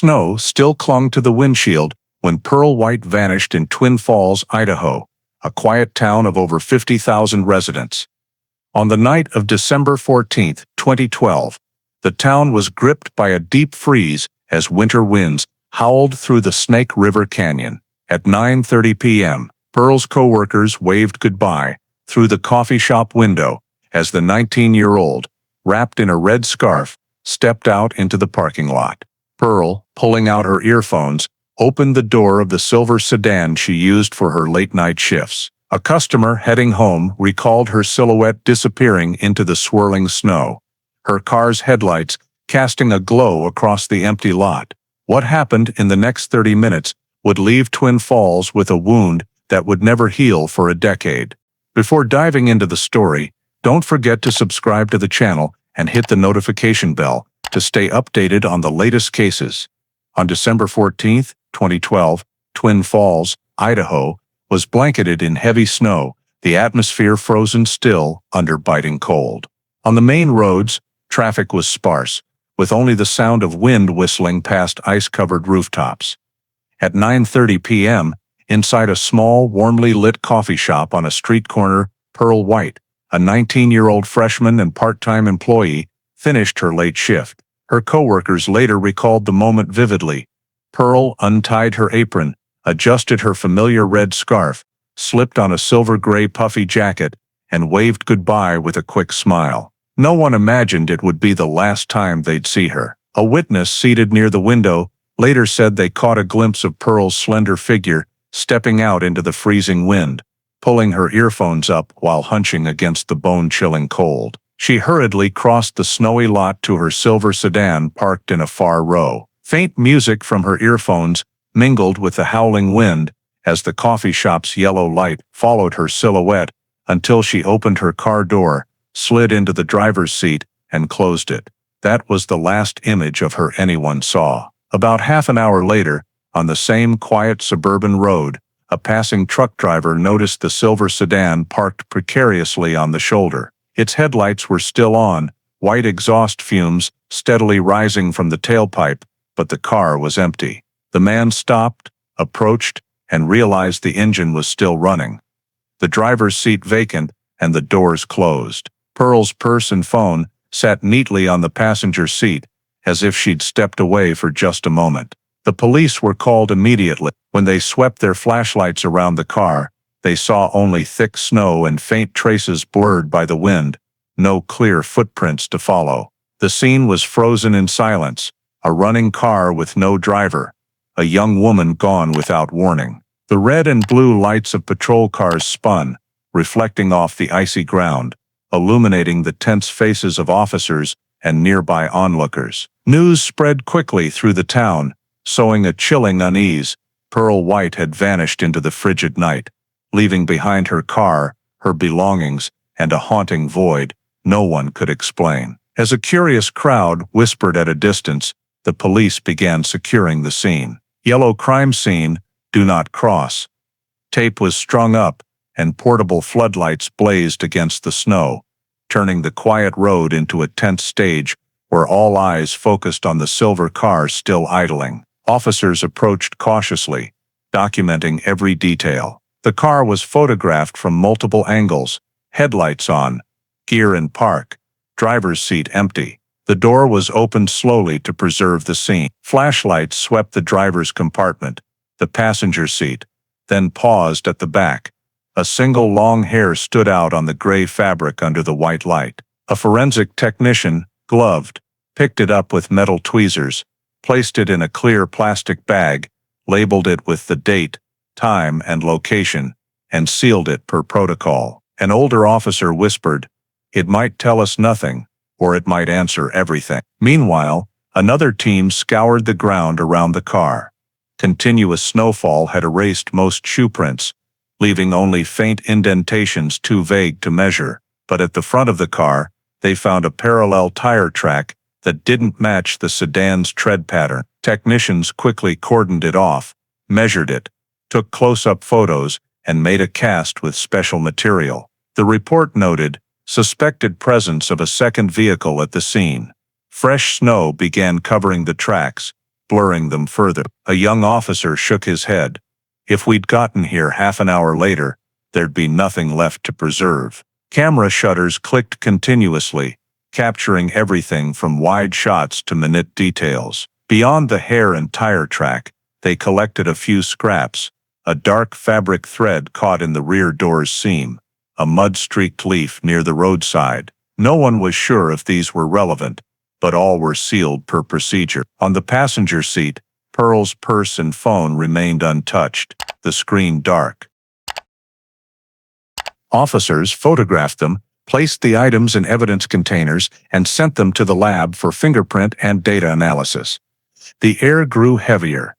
snow still clung to the windshield when Pearl White vanished in Twin Falls, Idaho, a quiet town of over 50,000 residents. On the night of December 14, 2012, the town was gripped by a deep freeze as winter winds howled through the Snake River Canyon. At 9:30 p.m., Pearl's coworkers waved goodbye through the coffee shop window as the 19-year-old, wrapped in a red scarf, stepped out into the parking lot. Pearl, pulling out her earphones, opened the door of the silver sedan she used for her late-night shifts. A customer heading home recalled her silhouette disappearing into the swirling snow, her car's headlights casting a glow across the empty lot. What happened in the next 30 minutes would leave Twin Falls with a wound that would never heal for a decade. Before diving into the story, don't forget to subscribe to the channel and hit the notification bell to stay updated on the latest cases. On December 14, 2012, Twin Falls, Idaho, was blanketed in heavy snow, the atmosphere frozen still under biting cold. On the main roads, traffic was sparse, with only the sound of wind whistling past ice-covered rooftops. At 9:30 p.m., inside a small, warmly lit coffee shop on a street corner, Pearl White, a 19-year-old freshman and part-time employee, finished her late shift. Her coworkers later recalled the moment vividly. Pearl untied her apron, adjusted her familiar red scarf, slipped on a silver-gray puffy jacket, and waved goodbye with a quick smile. No one imagined it would be the last time they'd see her. A witness seated near the window later said they caught a glimpse of Pearl's slender figure stepping out into the freezing wind, pulling her earphones up while hunching against the bone-chilling cold. She hurriedly crossed the snowy lot to her silver sedan parked in a far row. Faint music from her earphones mingled with the howling wind as the coffee shop's yellow light followed her silhouette until she opened her car door, slid into the driver's seat, and closed it. That was the last image of her anyone saw. About half an hour later, on the same quiet suburban road, a passing truck driver noticed the silver sedan parked precariously on the shoulder. Its headlights were still on, white exhaust fumes steadily rising from the tailpipe, but the car was empty. The man stopped, approached, and realized the engine was still running. The driver's seat vacant and the doors closed. Pearl's purse and phone sat neatly on the passenger seat, as if she'd stepped away for just a moment. The police were called immediately. When they swept their flashlights around the car, they saw only thick snow and faint traces blurred by the wind, no clear footprints to follow. The scene was frozen in silence, a running car with no driver, a young woman gone without warning. The red and blue lights of patrol cars spun, reflecting off the icy ground, illuminating the tense faces of officers and nearby onlookers. News spread quickly through the town, sowing a chilling unease. Pearl White had vanished into the frigid night, leaving behind her car, her belongings, and a haunting void no one could explain. As a curious crowd whispered at a distance, the police began securing the scene. Yellow crime scene, do not cross. Tape was strung up, and portable floodlights blazed against the snow, turning the quiet road into a tense stage where all eyes focused on the silver car still idling. Officers approached cautiously, documenting every detail. The car was photographed from multiple angles, headlights on, gear in park, driver's seat empty. The door was opened slowly to preserve the scene. Flashlights swept the driver's compartment, the passenger seat, then paused at the back. A single long hair stood out on the gray fabric under the white light. A forensic technician, gloved, picked it up with metal tweezers, placed it in a clear plastic bag, labeled it with the date, time, and location, and sealed it per protocol. An older officer whispered, "It might tell us nothing, or it might answer everything." Meanwhile, another team scoured the ground around the car. Continuous snowfall had erased most shoe prints, leaving only faint indentations too vague to measure. But at the front of the car, they found a parallel tire track that didn't match the sedan's tread pattern. Technicians quickly cordoned it off, measured it, took close-up photos, and made a cast with special material. The report noted suspected presence of a second vehicle at the scene. Fresh snow began covering the tracks, blurring them further. A young officer shook his head. If we'd gotten here half an hour later, there'd be nothing left to preserve. Camera shutters clicked continuously, capturing everything from wide shots to minute details. Beyond the hair and tire track, they collected a few scraps: a dark fabric thread caught in the rear door's seam, a mud-streaked leaf near the roadside. No one was sure if these were relevant, but all were sealed per procedure. On the passenger seat, Pearl's purse and phone remained untouched, the screen dark. Officers photographed them, placed the items in evidence containers, and sent them to the lab for fingerprint and data analysis. The air grew heavier.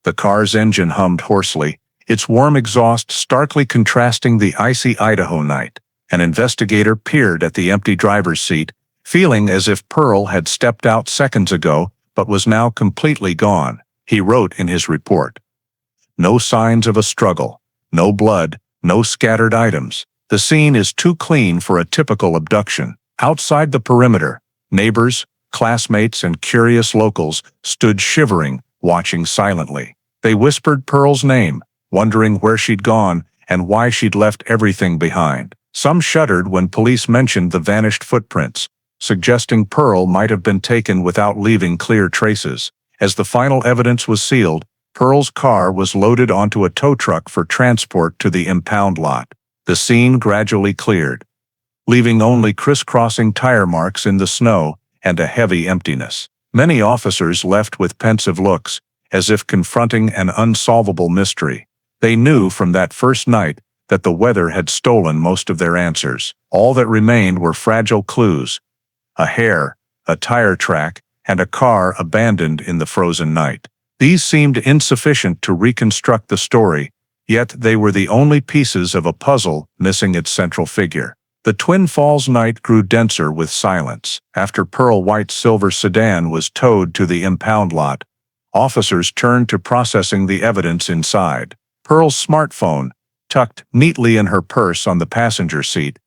The car's engine hummed hoarsely, its warm exhaust starkly contrasting the icy Idaho night. An investigator peered at the empty driver's seat, feeling as if Pearl had stepped out seconds ago but was now completely gone. He wrote in his report, "No signs of a struggle, no blood, no scattered items. The scene is too clean for a typical abduction." Outside the perimeter, neighbors, classmates, and curious locals stood shivering, watching silently. They whispered Pearl's name, wondering where she'd gone and why she'd left everything behind. Some shuddered when police mentioned the vanished footprints, suggesting Pearl might have been taken without leaving clear traces. As the final evidence was sealed, Pearl's car was loaded onto a tow truck for transport to the impound lot. The scene gradually cleared, leaving only crisscrossing tire marks in the snow and a heavy emptiness. Many officers left with pensive looks, as if confronting an unsolvable mystery. They knew from that first night that the weather had stolen most of their answers. All that remained were fragile clues: a hair, a tire track, and a car abandoned in the frozen night. These seemed insufficient to reconstruct the story, yet they were the only pieces of a puzzle missing its central figure. The Twin Falls night grew denser with silence. After Pearl White's silver sedan was towed to the impound lot, officers turned to processing the evidence inside. Pearl's smartphone, tucked neatly in her purse on the passenger seat,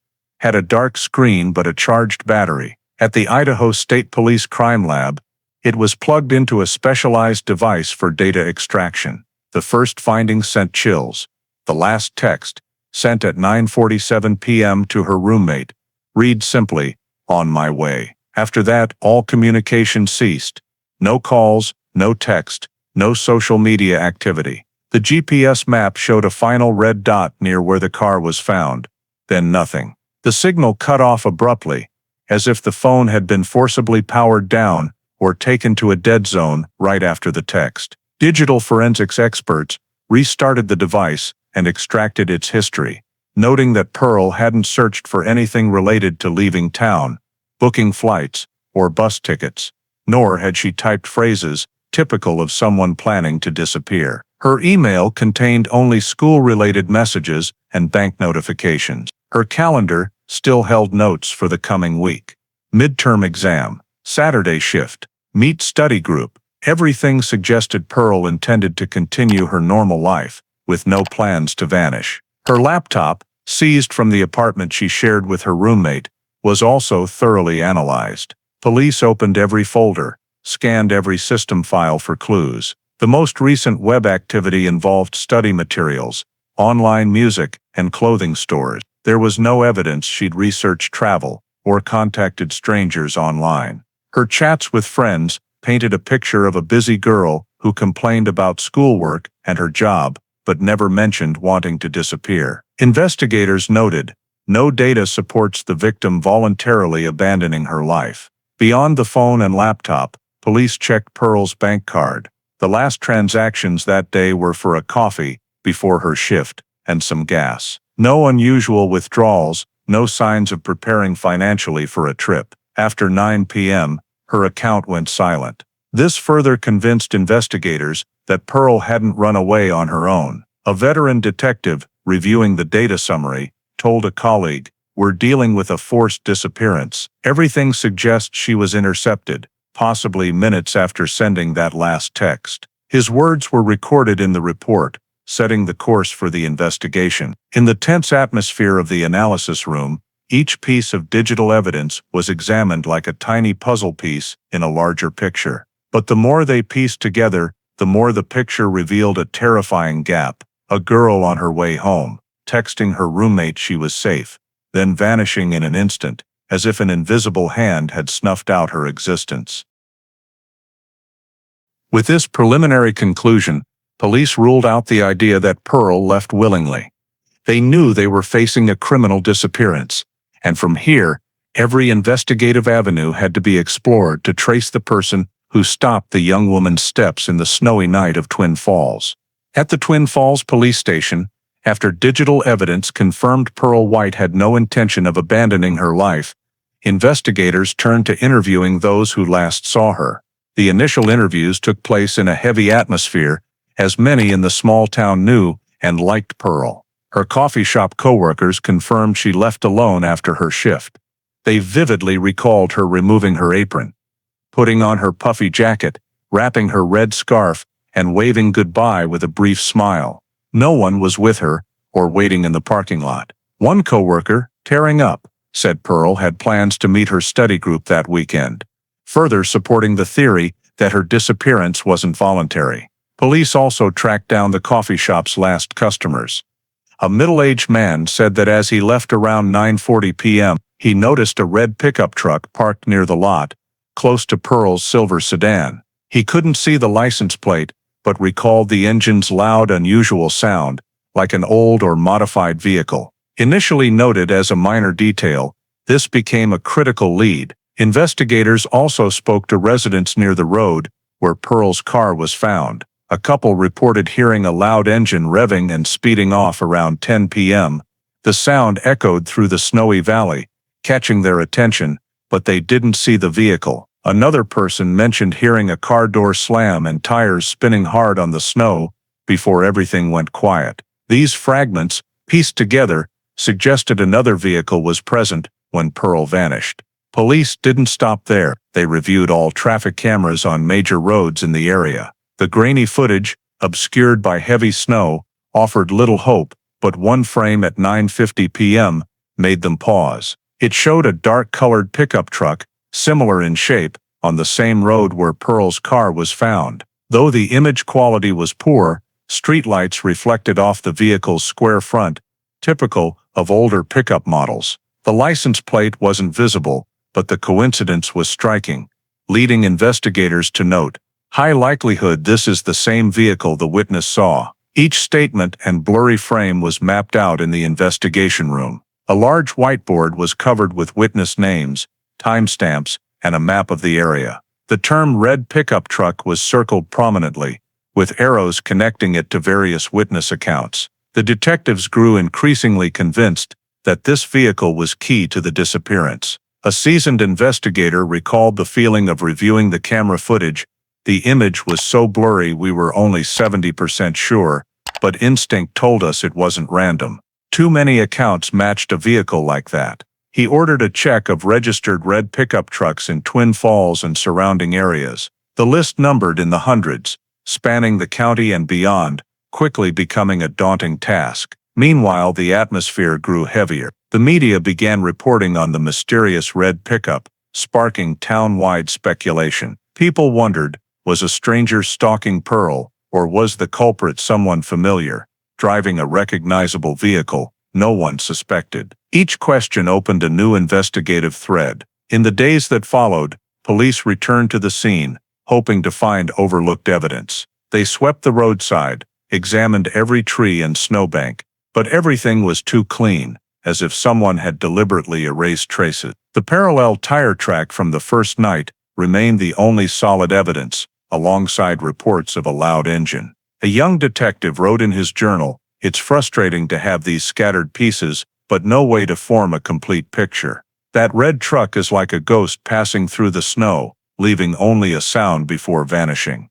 had a dark screen but a charged battery. At the Idaho State Police Crime Lab, it was plugged into a specialized device for data extraction. The first findings sent chills. The last text, sent at 9:47 p.m. to her roommate, read simply, "On my way." After that, all communication ceased. No calls, no text, no social media activity. The GPS map showed a final red dot near where the car was found, then nothing. The signal cut off abruptly, as if the phone had been forcibly powered down or taken to a dead zone right after the text. Digital forensics experts restarted the device and extracted its history, noting that Pearl hadn't searched for anything related to leaving town, booking flights, or bus tickets, nor had she typed phrases typical of someone planning to disappear. Her email contained only school-related messages and bank notifications. Her calendar still held notes for the coming week. Midterm exam, Saturday shift, meet study group. Everything suggested Pearl intended to continue her normal life, with no plans to vanish. Her laptop, seized from the apartment she shared with her roommate, was also thoroughly analyzed. Police opened every folder, scanned every system file for clues. The most recent web activity involved study materials, online music, and clothing stores. There was no evidence she'd researched travel or contacted strangers online. Her chats with friends painted a picture of a busy girl who complained about schoolwork and her job, but never mentioned wanting to disappear. Investigators noted, no data supports the victim voluntarily abandoning her life. Beyond the phone and laptop, police checked Pearl's bank card. The last transactions that day were for a coffee before her shift and some gas. No unusual withdrawals, no signs of preparing financially for a trip. After 9 p.m., her account went silent. This further convinced investigators that Pearl hadn't run away on her own. A veteran detective, reviewing the data summary, told a colleague, "We're dealing with a forced disappearance. Everything suggests she was intercepted, possibly minutes after sending that last text." His words were recorded in the report, setting the course for the investigation. In the tense atmosphere of the analysis room, each piece of digital evidence was examined like a tiny puzzle piece in a larger picture. But the more they pieced together, the more the picture revealed a terrifying gap. A girl on her way home, texting her roommate she was safe, then vanishing in an instant, as if an invisible hand had snuffed out her existence. With this preliminary conclusion, police ruled out the idea that Pearl left willingly. They knew they were facing a criminal disappearance, and from here, every investigative avenue had to be explored to trace the person who stopped the young woman's steps in the snowy night of Twin Falls. At the Twin Falls police station, after digital evidence confirmed Pearl White had no intention of abandoning her life, investigators turned to interviewing those who last saw her. The initial interviews took place in a heavy atmosphere, as many in the small town knew and liked Pearl. Her coffee shop coworkers confirmed she left alone after her shift. They vividly recalled her removing her apron, putting on her puffy jacket, wrapping her red scarf, and waving goodbye with a brief smile. No one was with her or waiting in the parking lot. One coworker, tearing up, said Pearl had plans to meet her study group that weekend, further supporting the theory that her disappearance wasn't voluntary. Police also tracked down the coffee shop's last customers. A middle-aged man said that as he left around 9:40 p.m., he noticed a red pickup truck parked near the lot, close to Pearl's silver sedan. He couldn't see the license plate, but recalled the engine's loud, unusual sound, like an old or modified vehicle. Initially noted as a minor detail, this became a critical lead. Investigators also spoke to residents near the road where Pearl's car was found. A couple reported hearing a loud engine revving and speeding off around 10 p.m. The sound echoed through the snowy valley, catching their attention, but they didn't see the vehicle. Another person mentioned hearing a car door slam and tires spinning hard on the snow before everything went quiet. These fragments, pieced together, suggested another vehicle was present when Pearl vanished. Police didn't stop there. They reviewed all traffic cameras on major roads in the area. The grainy footage, obscured by heavy snow, offered little hope, but one frame at 9:50 p.m. made them pause. It showed a dark-colored pickup truck, similar in shape, on the same road where Pearl's car was found. Though the image quality was poor, streetlights reflected off the vehicle's square front, typical of older pickup models. The license plate wasn't visible, but the coincidence was striking, leading investigators to note, high likelihood this is the same vehicle the witness saw. Each statement and blurry frame was mapped out in the investigation room. A large whiteboard was covered with witness names, timestamps, and a map of the area. The term red pickup truck was circled prominently, with arrows connecting it to various witness accounts. The detectives grew increasingly convinced that this vehicle was key to the disappearance. A seasoned investigator recalled the feeling of reviewing the camera footage. The image was so blurry we were only 70% sure, but instinct told us it wasn't random. Too many accounts matched a vehicle like that. He ordered a check of registered red pickup trucks in Twin Falls and surrounding areas. The list numbered in the hundreds, spanning the county and beyond, quickly becoming a daunting task. Meanwhile, the atmosphere grew heavier. The media began reporting on the mysterious red pickup, sparking town-wide speculation. People wondered, was a stranger stalking Pearl, or was the culprit someone familiar, driving a recognizable vehicle no one suspected? Each question opened a new investigative thread. In the days that followed, police returned to the scene, hoping to find overlooked evidence. They swept the roadside, examined every tree and snowbank, but everything was too clean, as if someone had deliberately erased traces. The parallel tire track from the first night remained the only solid evidence, alongside reports of a loud engine. A young detective wrote in his journal, "It's frustrating to have these scattered pieces, but no way to form a complete picture. That red truck is like a ghost passing through the snow, leaving only a sound before vanishing."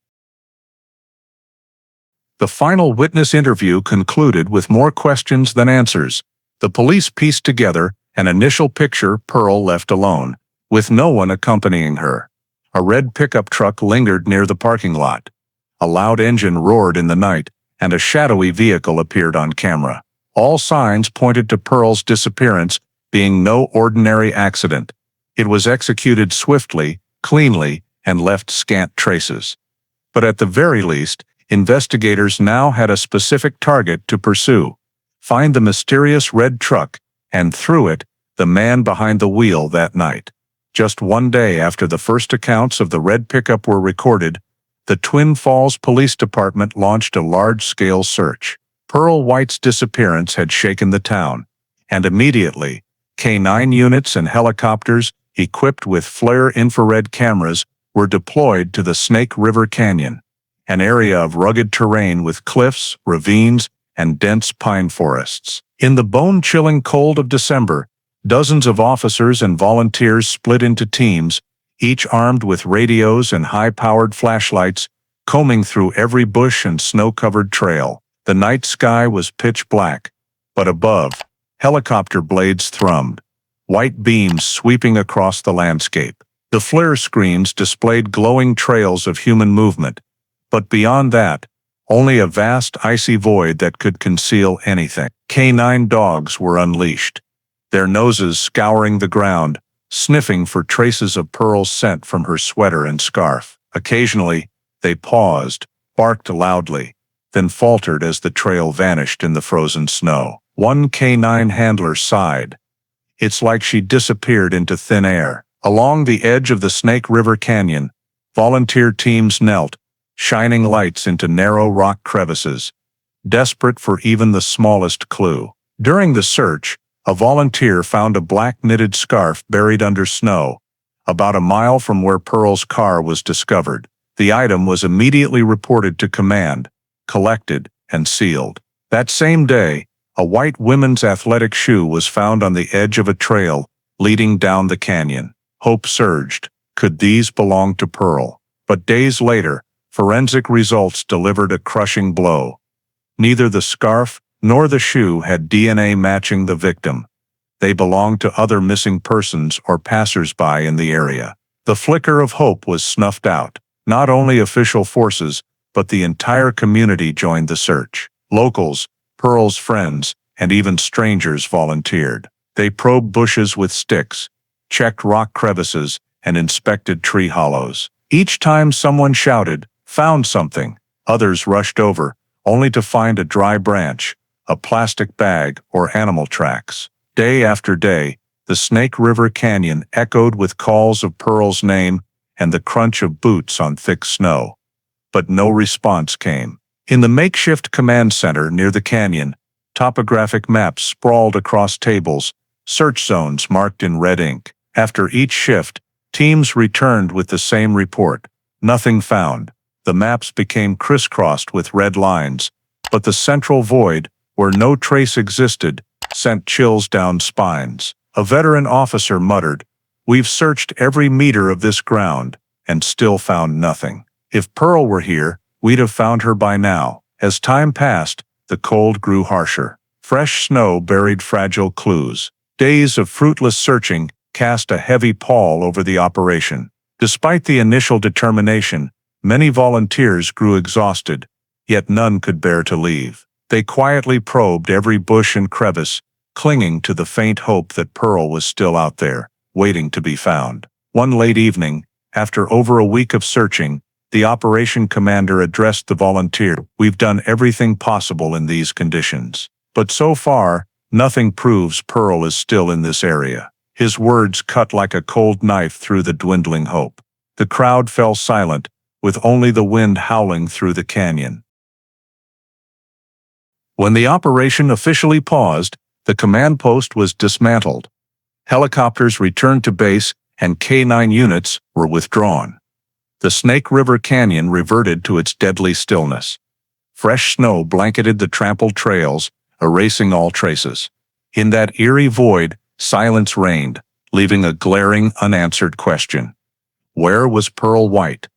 The final witness interview concluded with more questions than answers. The police pieced together an initial picture Pearl left alone, with no one accompanying her. A red pickup truck lingered near the parking lot. A loud engine roared in the night, and a shadowy vehicle appeared on camera. All signs pointed to Pearl's disappearance being no ordinary accident. It was executed swiftly, cleanly, and left scant traces. But at the very least, investigators now had a specific target to pursue: find the mysterious red truck, and through it, the man behind the wheel that night. Just one day after the first accounts of the red pickup were recorded, the Twin Falls Police Department launched a large-scale search. Pearl White's disappearance had shaken the town, and immediately, K-9 units and helicopters, equipped with flare infrared cameras, were deployed to the Snake River Canyon, an area of rugged terrain with cliffs, ravines, and dense pine forests. In the bone-chilling cold of December, dozens of officers and volunteers split into teams, each armed with radios and high-powered flashlights, combing through every bush and snow-covered trail. The night sky was pitch black, but above, helicopter blades thrummed, white beams sweeping across the landscape. The flare screens displayed glowing trails of human movement, but beyond that, only a vast icy void that could conceal anything. K-9 dogs were unleashed, their noses scouring the ground, sniffing for traces of Pearl's scent from her sweater and scarf. Occasionally, they paused, barked loudly, then faltered as the trail vanished in the frozen snow. One K-9 handler sighed. It's like she disappeared into thin air. Along the edge of the Snake River Canyon, volunteer teams knelt, shining lights into narrow rock crevices, desperate for even the smallest clue. During the search, a volunteer found a black knitted scarf buried under snow, about a mile from where Pearl's car was discovered. The item was immediately reported to command, collected, and sealed. That same day, a white women's athletic shoe was found on the edge of a trail leading down the canyon. Hope surged. Could these belong to Pearl? But days later, forensic results delivered a crushing blow. Neither the scarf nor the shoe had DNA matching the victim. They belonged to other missing persons or passers-by in the area. The flicker of hope was snuffed out. Not only official forces, but the entire community joined the search. Locals, Pearl's friends, and even strangers volunteered. They probed bushes with sticks, checked rock crevices, and inspected tree hollows. Each time someone shouted, "Found something," others rushed over, only to find a dry branch, a plastic bag, or animal tracks. Day after day, the Snake River Canyon echoed with calls of Pearl's name and the crunch of boots on thick snow. But no response came. In the makeshift command center near the canyon, topographic maps sprawled across tables, search zones marked in red ink. After each shift, teams returned with the same report: nothing found. The maps became crisscrossed with red lines, but the central void, where no trace existed, sent chills down spines. A veteran officer muttered, "We've searched every meter of this ground, and still found nothing. If Pearl were here, we'd have found her by now." As time passed, the cold grew harsher. Fresh snow buried fragile clues. Days of fruitless searching cast a heavy pall over the operation. Despite the initial determination, many volunteers grew exhausted, yet none could bear to leave. They quietly probed every bush and crevice, clinging to the faint hope that Pearl was still out there, waiting to be found. One late evening, after over a week of searching, the operation commander addressed the volunteer. "We've done everything possible in these conditions. But so far, nothing proves Pearl is still in this area." His words cut like a cold knife through the dwindling hope. The crowd fell silent, with only the wind howling through the canyon. When the operation officially paused, the command post was dismantled. Helicopters returned to base, and K-9 units were withdrawn. The Snake River Canyon reverted to its deadly stillness. Fresh snow blanketed the trampled trails, erasing all traces. In that eerie void, silence reigned, leaving a glaring, unanswered question. Where was Pearl White?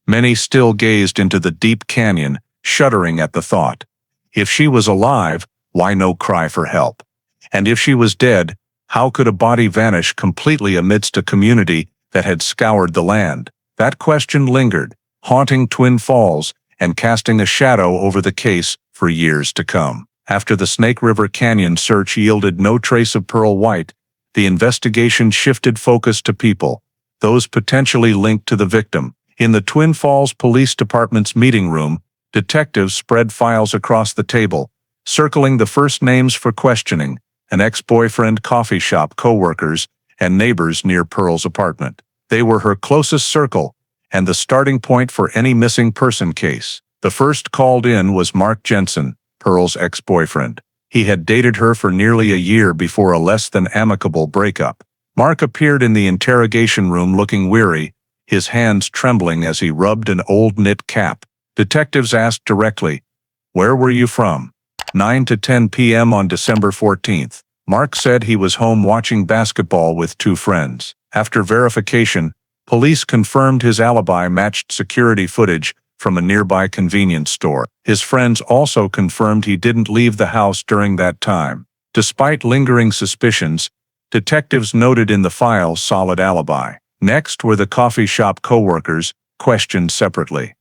Many still gazed into the deep canyon, shuddering at the thought. If she was alive, why no cry for help? And if she was dead, how could a body vanish completely amidst a community that had scoured the land? That question lingered, haunting Twin Falls and casting a shadow over the case for years to come. After the Snake River Canyon search yielded no trace of Pearl White, the investigation shifted focus to people, those potentially linked to the victim, In the Twin Falls Police Department's meeting room, detectives spread files across the table, circling the first names for questioning: an ex-boyfriend, coffee shop coworkers, and neighbors near Pearl's apartment. They were her closest circle, and the starting point for any missing person case. The first called in was Mark Jensen, Pearl's ex-boyfriend. He had dated her for nearly a year before a less than amicable breakup. Mark appeared in the interrogation room looking weary, his hands trembling as he rubbed an old knit cap. Detectives asked directly, "Where were you from?" 9 to 10 p.m. on December 14th. Mark said he was home watching basketball with two friends. After verification, police confirmed his alibi matched security footage from a nearby convenience store. His friends also confirmed he didn't leave the house during that time. Despite lingering suspicions, detectives noted in the file solid alibi. Next were the coffee shop coworkers, questioned separately.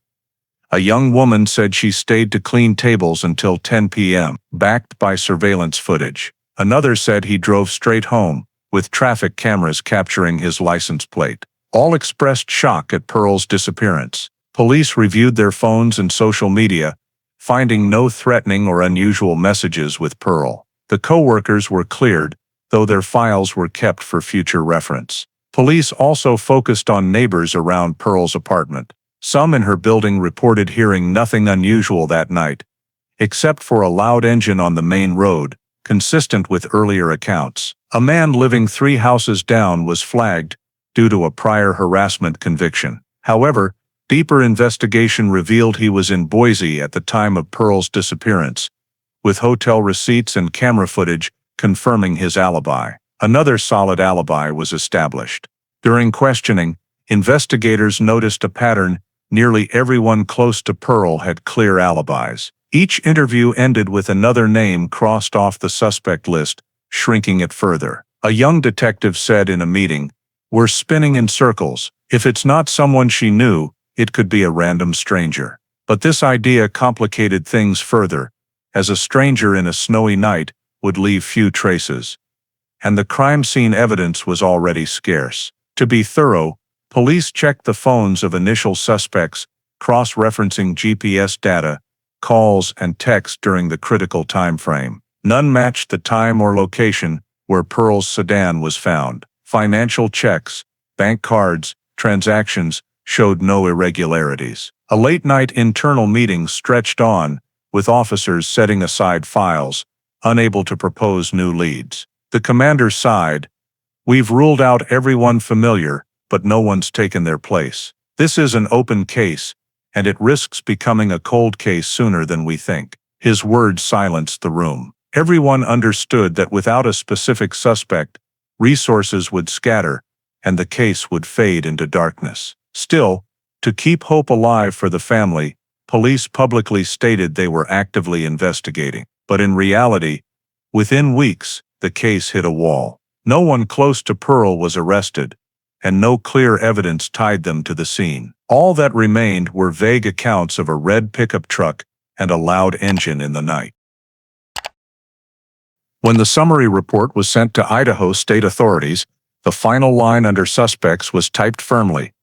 A young woman said she stayed to clean tables until 10 p.m., backed by surveillance footage. Another said he drove straight home, with traffic cameras capturing his license plate. All expressed shock at Pearl's disappearance. Police reviewed their phones and social media, finding no threatening or unusual messages with Pearl. The coworkers were cleared, though their files were kept for future reference. Police also focused on neighbors around Pearl's apartment. Some in her building reported hearing nothing unusual that night, except for a loud engine on the main road, consistent with earlier accounts. A man living 3 houses down was flagged due to a prior harassment conviction. However, deeper investigation revealed he was in Boise at the time of Pearl's disappearance, with hotel receipts and camera footage confirming his alibi. Another solid alibi was established. During questioning, investigators noticed a pattern: nearly everyone close to Pearl had clear alibis. Each interview ended with another name crossed off the suspect list, shrinking it further. A young detective said in a meeting, "We're spinning in circles. If it's not someone she knew, it could be a random stranger." But this idea complicated things further, as a stranger in a snowy night would leave few traces, and the crime scene evidence was already scarce. To be thorough, police checked the phones of initial suspects, cross-referencing GPS data, calls, and texts during the critical time frame. None matched the time or location where Pearl's sedan was found. Financial checks, bank cards, transactions showed no irregularities. A late-night internal meeting stretched on, with officers setting aside files, unable to propose new leads. The commander sighed, "We've ruled out everyone familiar, but no one's taken their place. This is an open case, and it risks becoming a cold case sooner than we think." His words silenced the room. Everyone understood that without a specific suspect, resources would scatter, and the case would fade into darkness. Still, to keep hope alive for the family, police publicly stated they were actively investigating. But in reality, within weeks, the case hit a wall. No one close to Pearl was arrested, and no clear evidence tied them to the scene. All that remained were vague accounts of a red pickup truck and a loud engine in the night. When the summary report was sent to Idaho state authorities, the final line under suspects was typed firmly: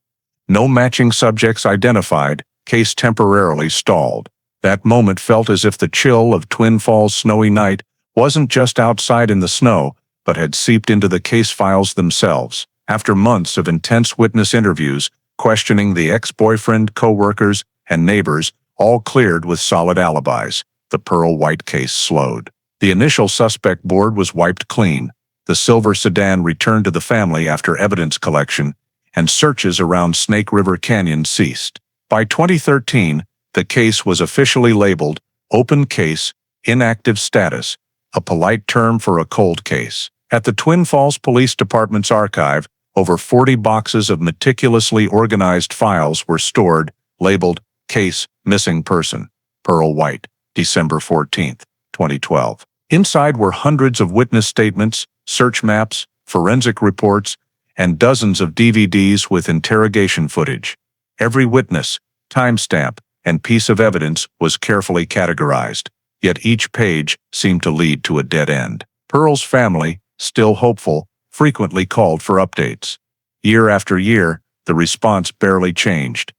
"No matching subjects identified, case temporarily stalled." That moment felt as if the chill of Twin Falls' snowy night wasn't just outside in the snow, but had seeped into the case files themselves. After months of intense witness interviews, questioning the ex-boyfriend, co-workers, and neighbors, all cleared with solid alibis, the Pearl White case slowed. The initial suspect board was wiped clean. The silver sedan returned to the family after evidence collection, and searches around Snake River Canyon ceased. By 2013, the case was officially labeled open case, inactive status, a polite term for a cold case. At the Twin Falls Police Department's archive, over 40 boxes of meticulously organized files were stored, labeled Case Missing Person, Pearl White, December 14, 2012. Inside were hundreds of witness statements, search maps, forensic reports, and dozens of DVDs with interrogation footage. Every witness, timestamp, and piece of evidence was carefully categorized, yet each page seemed to lead to a dead end. Pearl's family, still hopeful, frequently called for updates. Year after year, the response barely changed.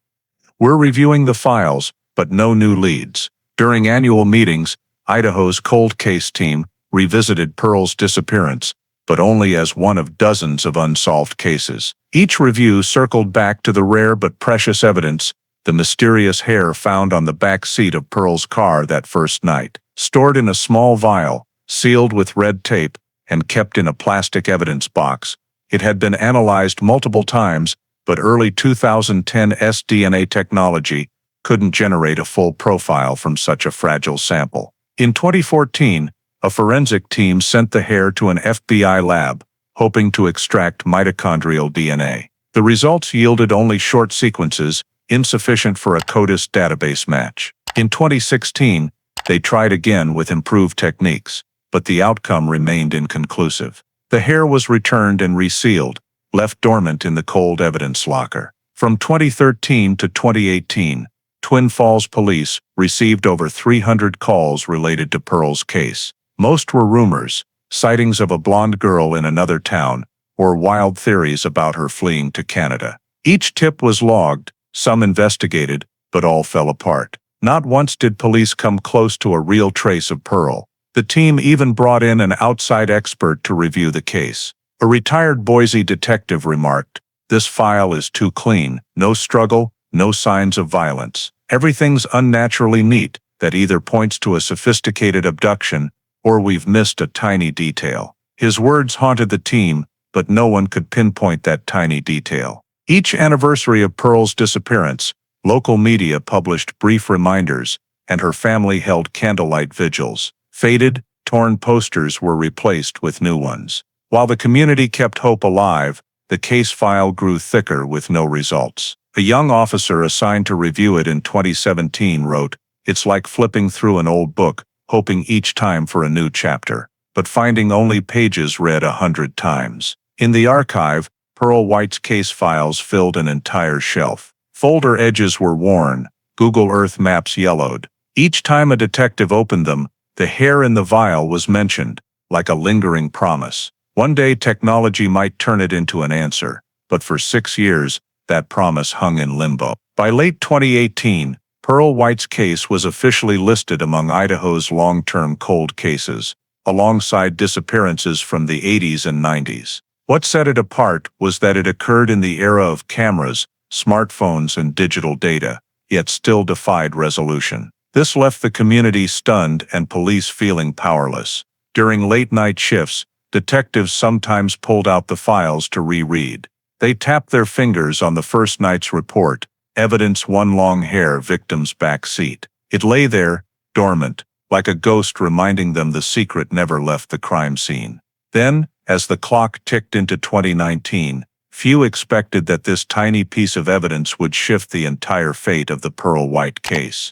We're reviewing the files, but no new leads. During annual meetings, Idaho's cold case team revisited Pearl's disappearance, but only as one of dozens of unsolved cases. Each review circled back to the rare but precious evidence, the mysterious hair found on the back seat of Pearl's car that first night. Stored in a small vial, sealed with red tape, and kept in a plastic evidence box, it had been analyzed multiple times, but early 2010 DNA technology couldn't generate a full profile from such a fragile sample. In 2014, a forensic team sent the hair to an FBI lab, hoping to extract mitochondrial DNA. The results yielded only short sequences, insufficient for a CODIS database match. In 2016, they tried again with improved techniques, but the outcome remained inconclusive. The hair was returned and resealed, left dormant in the cold evidence locker. From 2013 to 2018, Twin Falls police received over 300 calls related to Pearl's case. Most were rumors, sightings of a blonde girl in another town, or wild theories about her fleeing to Canada. Each tip was logged, some investigated, but all fell apart. Not once did police come close to a real trace of Pearl. The team even brought in an outside expert to review the case. A retired Boise detective remarked, "This file is too clean, no struggle, no signs of violence. Everything's unnaturally neat, that either points to a sophisticated abduction, or we've missed a tiny detail." His words haunted the team, but no one could pinpoint that tiny detail. Each anniversary of Pearl's disappearance, local media published brief reminders, and her family held candlelight vigils. Faded, torn posters were replaced with new ones. While the community kept hope alive, the case file grew thicker with no results. A young officer assigned to review it in 2017 wrote, "It's like flipping through an old book, hoping each time for a new chapter, but finding only pages read 100 times." In the archive, Pearl White's case files filled an entire shelf. Folder edges were worn, Google Earth maps yellowed. Each time a detective opened them, the hair in the vial was mentioned, like a lingering promise. One day technology might turn it into an answer, but for 6 years, that promise hung in limbo. By late 2018, Pearl White's case was officially listed among Idaho's long-term cold cases, alongside disappearances from the 80s and 90s. What set it apart was that it occurred in the era of cameras, smartphones, and digital data, yet still defied resolution. This left the community stunned and police feeling powerless. During late-night shifts, detectives sometimes pulled out the files to reread. They tapped their fingers on the first night's report, evidence one long hair victim's back seat. It lay there, dormant, like a ghost reminding them the secret never left the crime scene. Then, as the clock ticked into 2019, few expected that this tiny piece of evidence would shift the entire fate of the Pearl White case.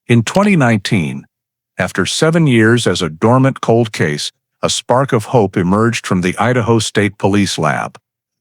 In 2019, after 7 years as a dormant cold case, a spark of hope emerged from the Idaho State Police Lab.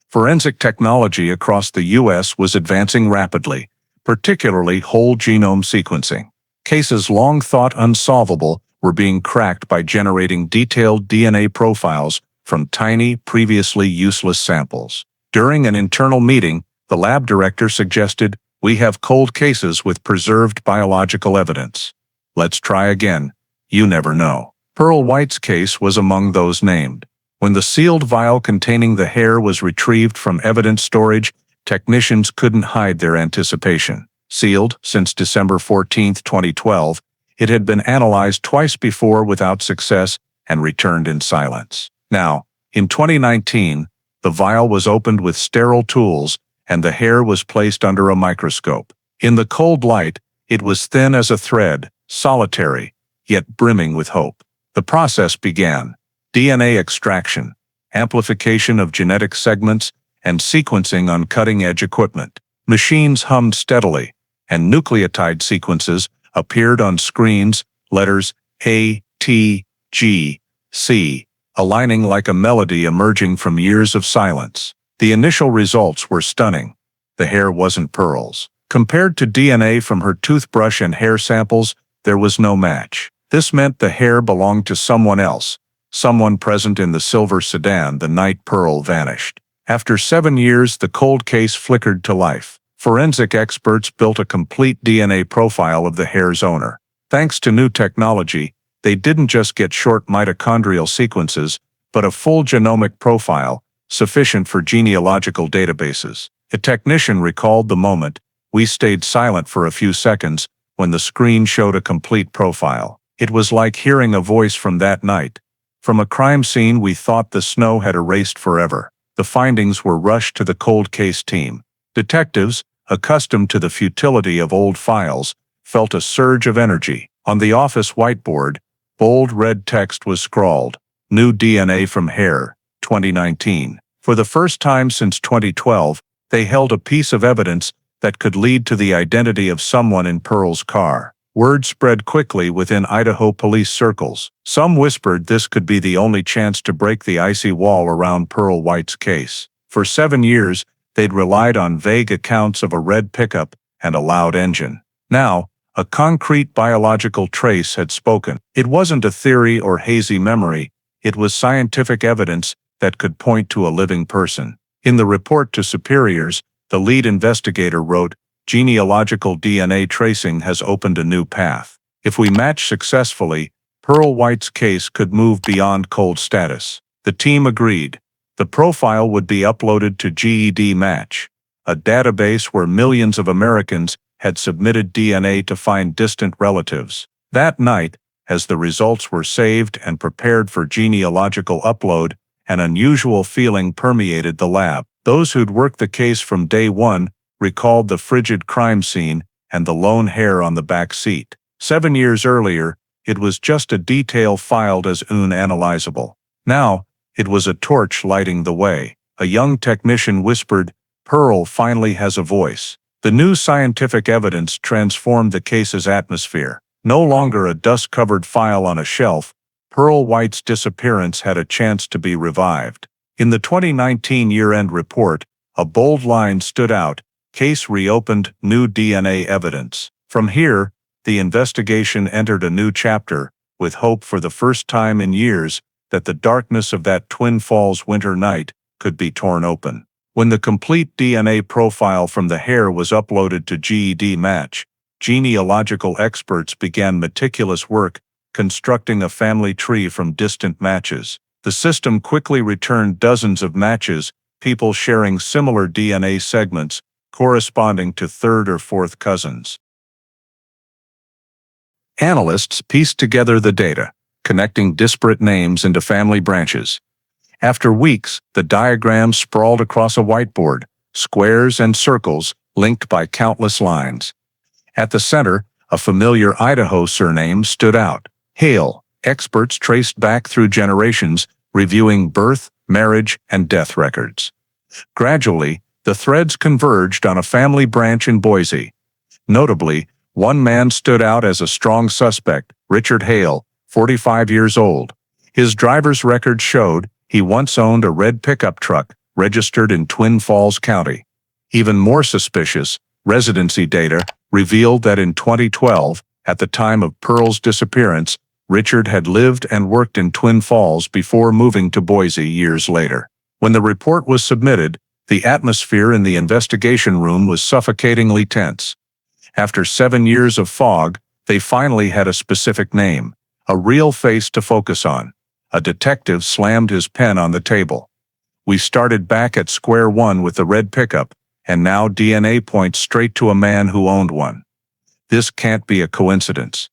Forensic technology across the U.S. was advancing rapidly, particularly whole genome sequencing. Cases long thought unsolvable were being cracked by generating detailed DNA profiles from tiny, previously useless samples. During an internal meeting, the lab director suggested, "We have cold cases with preserved biological evidence. Let's try again. You never know." Pearl White's case was among those named. When the sealed vial containing the hair was retrieved from evidence storage, technicians couldn't hide their anticipation. Sealed since December 14, 2012, it had been analyzed twice before without success and returned in silence. Now, in 2019, the vial was opened with sterile tools and the hair was placed under a microscope. In the cold light, it was thin as a thread, solitary, yet brimming with hope. The process began: DNA extraction, amplification of genetic segments, and sequencing on cutting-edge equipment. Machines hummed steadily, and nucleotide sequences appeared on screens, letters A, T, G, C, aligning like a melody emerging from years of silence. The initial results were stunning. The hair wasn't Pearl's. Compared to DNA from her toothbrush and hair samples, there was no match. This meant the hair belonged to someone else, someone present in the silver sedan the night Pearl vanished. After 7 years, the cold case flickered to life. Forensic experts built a complete DNA profile of the hair's owner. Thanks to new technology, they didn't just get short mitochondrial sequences, but a full genomic profile, sufficient for genealogical databases. A technician recalled the moment. We stayed silent for a few seconds when the screen showed a complete profile. It was like hearing a voice from that night. From a crime scene we thought the snow had erased forever. The findings were rushed to the cold case team. Detectives, accustomed to the futility of old files, felt a surge of energy. On the office whiteboard, bold red text was scrawled, "New DNA from hair, 2019. For the first time since 2012, they held a piece of evidence that could lead to the identity of someone in Pearl's car. Word spread quickly within Idaho police circles. Some whispered this could be the only chance to break the icy wall around Pearl White's case. For 7 years, they'd relied on vague accounts of a red pickup and a loud engine. Now, a concrete biological trace had spoken. It wasn't a theory or hazy memory, it was scientific evidence that could point to a living person. In the report to superiors, the lead investigator wrote, "Genealogical DNA tracing has opened a new path. If we match successfully, Pearl White's case could move beyond cold status." The team agreed. The profile would be uploaded to GED Match, a database where millions of Americans had submitted DNA to find distant relatives. That night, as the results were saved and prepared for genealogical upload, an unusual feeling permeated the lab. Those who'd worked the case from day one recalled the frigid crime scene and the lone hair on the back seat. 7 years earlier, it was just a detail filed as unanalyzable. Now, it was a torch lighting the way. A young technician whispered, "Pearl finally has a voice." The new scientific evidence transformed the case's atmosphere. No longer a dust-covered file on a shelf, Pearl White's disappearance had a chance to be revived. In the 2019 year-end report, a bold line stood out, "Case reopened, new DNA evidence." From here, the investigation entered a new chapter, with hope for the first time in years that the darkness of that Twin Falls winter night could be torn open. When the complete DNA profile from the hair was uploaded to GED Match, genealogical experts began meticulous work constructing a family tree from distant matches. The system quickly returned dozens of matches, people sharing similar DNA segments, corresponding to third or fourth cousins. Analysts pieced together the data, connecting disparate names into family branches. After weeks, the diagram sprawled across a whiteboard, squares and circles linked by countless lines. At the center, a familiar Idaho surname stood out, Hale. Experts traced back through generations, reviewing birth, marriage, and death records. Gradually, the threads converged on a family branch in Boise. Notably, one man stood out as a strong suspect, Richard Hale, 45 years old. His driver's record showed he once owned a red pickup truck registered in Twin Falls County. Even more suspicious, residency data revealed that in 2012, at the time of Pearl's disappearance, Richard had lived and worked in Twin Falls before moving to Boise years later. When the report was submitted, the atmosphere in the investigation room was suffocatingly tense. After 7 years of fog, they finally had a specific name, a real face to focus on. A detective slammed his pen on the table. "We started back at square one with the red pickup, and now DNA points straight to a man who owned one. This can't be a coincidence."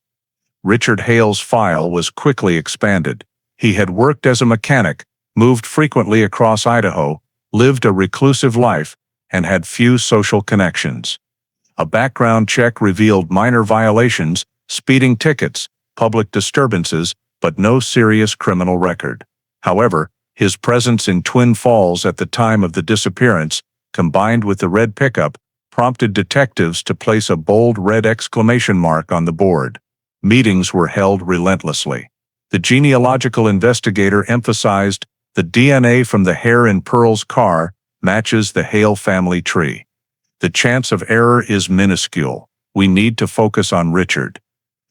Richard Hale's file was quickly expanded. He had worked as a mechanic, moved frequently across Idaho, lived a reclusive life, and had few social connections. A background check revealed minor violations, speeding tickets, public disturbances, but no serious criminal record. However, his presence in Twin Falls at the time of the disappearance, combined with the red pickup, prompted detectives to place a bold red exclamation mark on the board. Meetings were held relentlessly. The genealogical investigator emphasized, "The DNA from the hair in Pearl's car matches the Hale family tree. The chance of error is minuscule. We need to focus on Richard."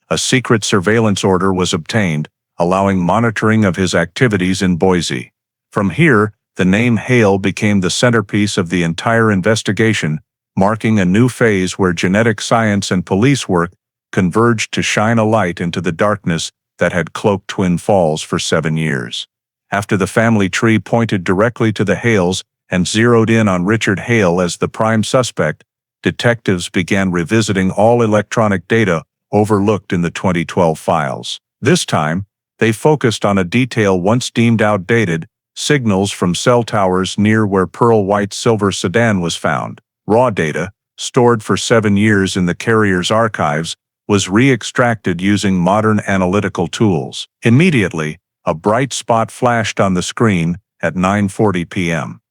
A secret surveillance order was obtained, allowing monitoring of his activities in Boise. From here, the name Hale became the centerpiece of the entire investigation, marking a new phase where genetic science and police work converged to shine a light into the darkness that had cloaked Twin Falls for 7 years. After the family tree pointed directly to the Hales and zeroed in on Richard Hale as the prime suspect, detectives began revisiting all electronic data overlooked in the 2012 files. This time, they focused on a detail once deemed outdated: signals from cell towers near where Pearl White's silver sedan was found. Raw data, stored for 7 years in the carrier's archives, was re-extracted using modern analytical tools. Immediately, a bright spot flashed on the screen at 9:40 p.m.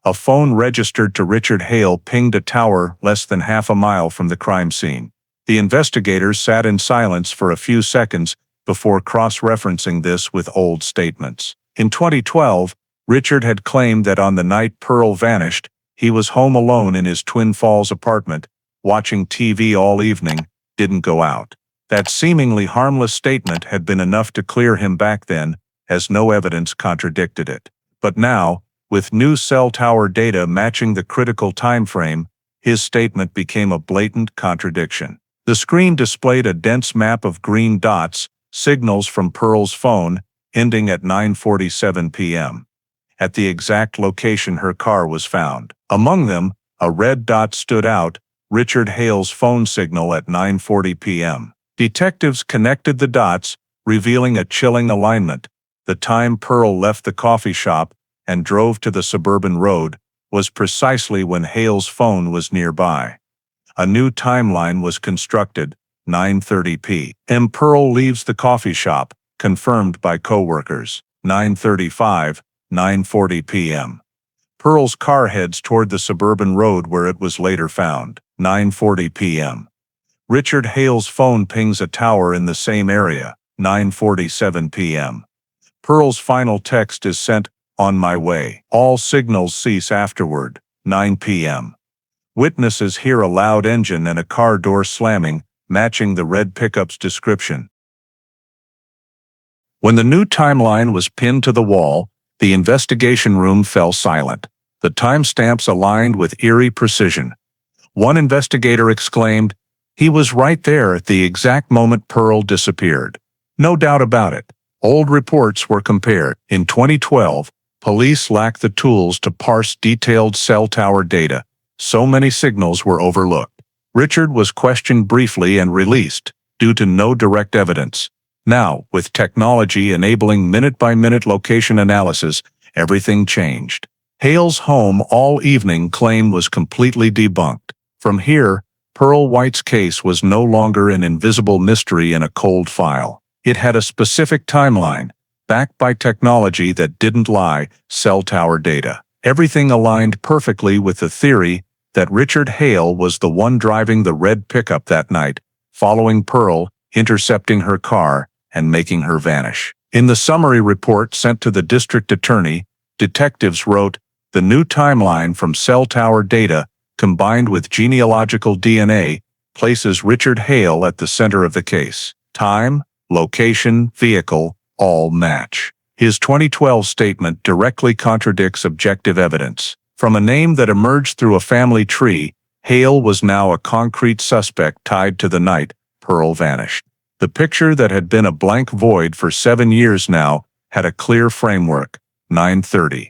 A phone registered to Richard Hale pinged a tower less than half a mile from the crime scene. The investigators sat in silence for a few seconds before cross-referencing this with old statements. In 2012, Richard had claimed that on the night Pearl vanished, he was home alone in his Twin Falls apartment, watching TV all evening, didn't go out. That seemingly harmless statement had been enough to clear him back then, as no evidence contradicted it. But now, with new cell tower data matching the critical time frame, his statement became a blatant contradiction. The screen displayed a dense map of green dots, signals from Pearl's phone, ending at 9:47 p.m. at the exact location her car was found. Among them, a red dot stood out: Richard Hale's phone signal at 9:40 p.m. Detectives connected the dots, revealing a chilling alignment. The time Pearl left the coffee shop and drove to the suburban road was precisely when Hale's phone was nearby. A new timeline was constructed: 9:30 p.m. Pearl leaves the coffee shop, confirmed by coworkers. 9:35, 9:40 p.m. Pearl's car heads toward the suburban road where it was later found. 9:40 p.m. Richard Hale's phone pings a tower in the same area. 9:47 p.m. Pearl's final text is sent: "On my way." All signals cease afterward. 9 p.m. Witnesses hear a loud engine and a car door slamming, matching the red pickup's description. When the new timeline was pinned to the wall, the investigation room fell silent. The timestamps aligned with eerie precision. One investigator exclaimed, "He was right there at the exact moment Pearl disappeared." No doubt about it. Old reports were compared. In 2012, police lacked the tools to parse detailed cell tower data. So many signals were overlooked. Richard was questioned briefly and released, due to no direct evidence. Now, with technology enabling minute-by-minute location analysis, everything changed. Hale's home all evening claim was completely debunked. From here, Pearl White's case was no longer an invisible mystery in a cold file. It had a specific timeline, backed by technology that didn't lie: cell tower data. Everything aligned perfectly with the theory that Richard Hale was the one driving the red pickup that night, following Pearl, intercepting her car, and making her vanish. In the summary report sent to the district attorney, detectives wrote, "The new timeline from cell tower data, combined with genealogical DNA, places Richard Hale at the center of the case. Time, location, vehicle, all match." His 2012 statement directly contradicts objective evidence. From a name that emerged through a family tree, Hale was now a concrete suspect tied to the night Pearl vanished. The picture that had been a blank void for 7 years now had a clear framework. 9:30.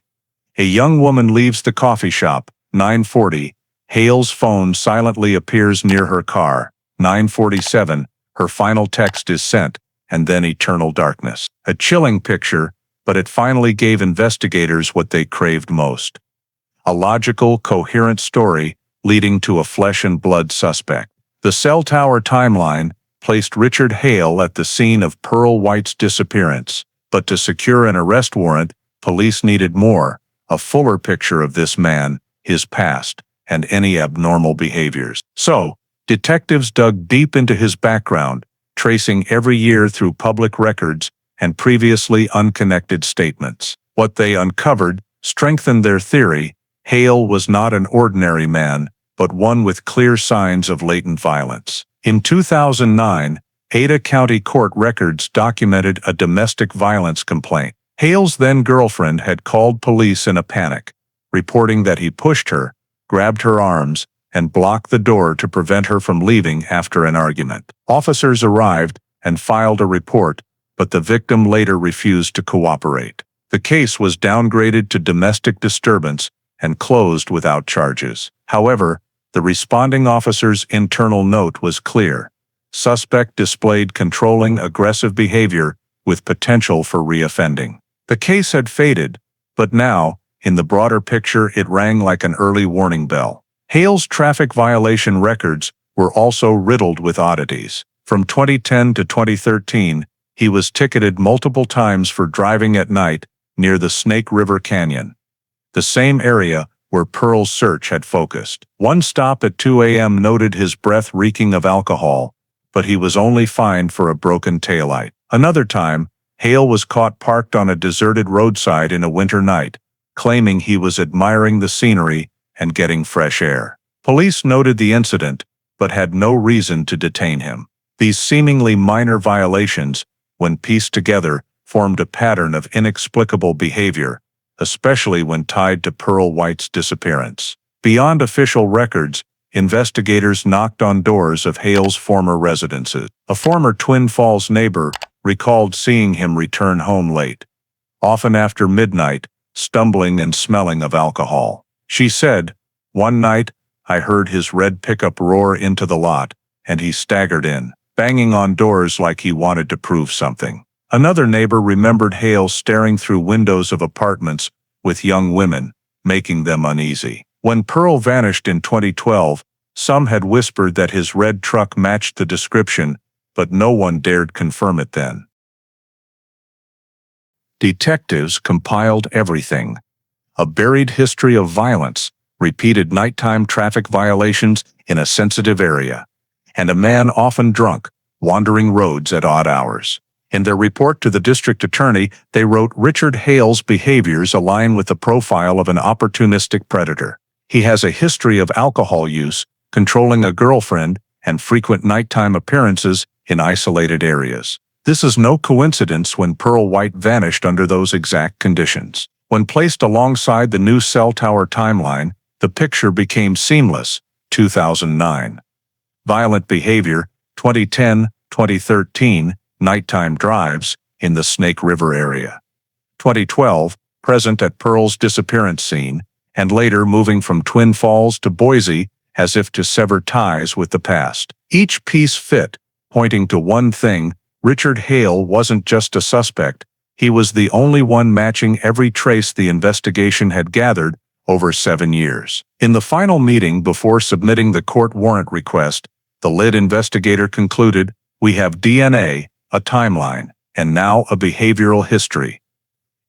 A young woman leaves the coffee shop. 9:40. Hale's phone silently appears near her car. 9:47. Her final text is sent, and then eternal darkness. A chilling picture, but it finally gave investigators what they craved most: a logical, coherent story leading to a flesh-and-blood suspect. The cell tower timeline placed Richard Hale at the scene of Pearl White's disappearance, but to secure an arrest warrant, police needed more: a fuller picture of this man, his past, and any abnormal behaviors. So, detectives dug deep into his background, tracing every year through public records and previously unconnected statements. What they uncovered strengthened their theory: Hale was not an ordinary man, but one with clear signs of latent violence. In 2009, Ada County court records documented a domestic violence complaint. Hale's then-girlfriend had called police in a panic, reporting that he pushed her, grabbed her arms, and blocked the door to prevent her from leaving after an argument. Officers arrived and filed a report, but the victim later refused to cooperate. The case was downgraded to domestic disturbance and closed without charges. However, the responding officer's internal note was clear. Suspect displayed controlling, aggressive behavior with potential for reoffending. The case had faded, but now, in the broader picture, it rang like an early warning bell. Hale's traffic violation records were also riddled with oddities. From 2010 to 2013, he was ticketed multiple times for driving at night near the Snake River Canyon, the same area where Pearl's search had focused. One stop at 2 a.m. noted his breath reeking of alcohol, but he was only fined for a broken taillight. Another time, Hale was caught parked on a deserted roadside in a winter night, claiming he was admiring the scenery and getting fresh air. Police noted the incident, but had no reason to detain him. These seemingly minor violations, when pieced together, formed a pattern of inexplicable behavior, especially when tied to Pearl White's disappearance. Beyond official records, investigators knocked on doors of Hale's former residences. A former Twin Falls neighbor recalled seeing him return home late, often after midnight, stumbling and smelling of alcohol. She said, "One night, I heard his red pickup roar into the lot, and he staggered in, banging on doors like he wanted to prove something." Another neighbor remembered Hale staring through windows of apartments with young women, making them uneasy. When Pearl vanished in 2012, some had whispered that his red truck matched the description, but no one dared confirm it then. Detectives compiled everything: a buried history of violence, repeated nighttime traffic violations in a sensitive area, and a man often drunk, wandering roads at odd hours. In their report to the district attorney, they wrote Richard Hale's behaviors align with the profile of an opportunistic predator. He has a history of alcohol use, controlling a girlfriend, and frequent nighttime appearances in isolated areas. This is no coincidence when Pearl White vanished under those exact conditions. When placed alongside the new cell tower timeline, the picture became seamless. 2009. Violent behavior, 2010, 2013, nighttime drives in the Snake River area. 2012, present at Pearl's disappearance scene, and later moving from Twin Falls to Boise as if to sever ties with the past. Each piece fit, pointing to one thing: Richard Hale wasn't just a suspect, he was the only one matching every trace the investigation had gathered over 7 years. In the final meeting before submitting the court warrant request, the lead investigator concluded, "We have DNA, a timeline, and now a behavioral history.